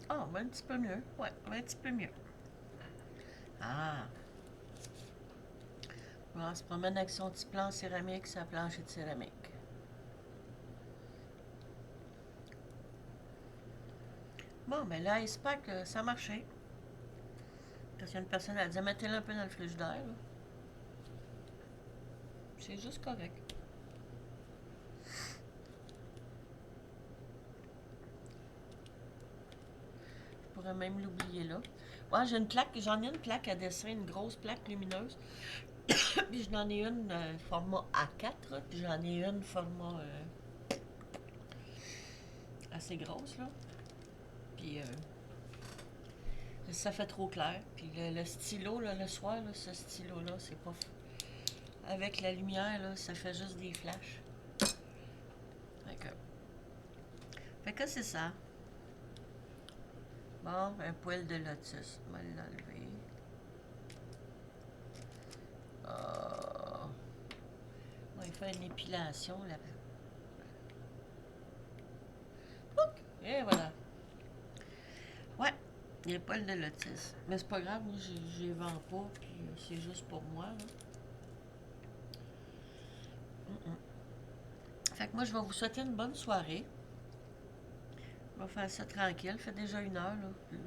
Ah, ben, un petit peu mieux. Ouais, un petit peu mieux. Ah! Bon, elle se promène avec son petit plan en céramique, sa planche de céramique. Bon, ben là, j'espère que ça a marché. Parce qu'il y a une personne, elle dit, mettez-le un peu dans le frigidaire. C'est juste correct. Je pourrais même l'oublier là. Ouais, j'ai une plaque, j'en ai une plaque à dessin, une grosse plaque lumineuse. Puis j'en ai une format A4, puis j'en ai une format assez grosse là. Puis ça fait trop clair. Puis le stylo, là, le soir, là, ce stylo-là, c'est pas... Avec la lumière, là, ça fait juste des flashs. Fait que c'est ça. Bon, un poil de lotus. On va l'enlever. On va faire une épilation là. Et voilà. Ouais, des poils de lotus. Mais c'est pas grave, moi je les vends pas, puis c'est juste pour moi. Là. Fait que moi je vais vous souhaiter une bonne soirée. On va faire ça tranquille. Ça fait déjà 1 heure.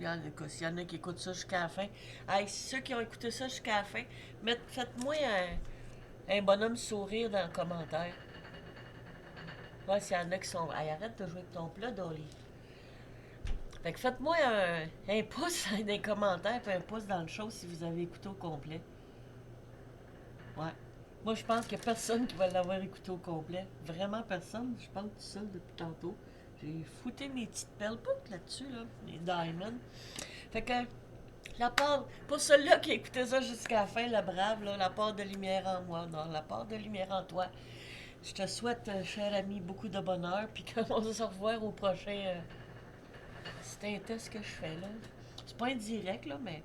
Là. S'il y en a qui écoutent ça jusqu'à la fin. Hey, ceux qui ont écouté ça jusqu'à la fin, faites-moi un bonhomme sourire dans le commentaire. Ouais, s'il y en a qui sont. Hey, arrête de jouer avec ton plat, Dolly. Fait que faites-moi un pouce dans les commentaires et un pouce dans le show si vous avez écouté au complet. Ouais. Moi, je pense qu'il n'y a personne qui va l'avoir écouté au complet. Vraiment personne. Je pense tout seul depuis tantôt. J'ai foutu mes petites perles là-dessus, là, les diamonds. Fait que, la part, pour celui-là qui a écouté ça jusqu'à la fin, le brave, là, la part de lumière en moi, non, la part de lumière en toi. Je te souhaite, cher ami, beaucoup de bonheur, puis qu'on va se revoir au prochain. C'est un test que je fais, là. C'est pas indirect, là, mais.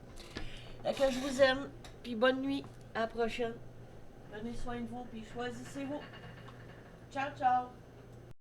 Fait que je vous aime, puis bonne nuit, à la prochaine. Prenez soin de vous, puis choisissez-vous. Ciao, ciao!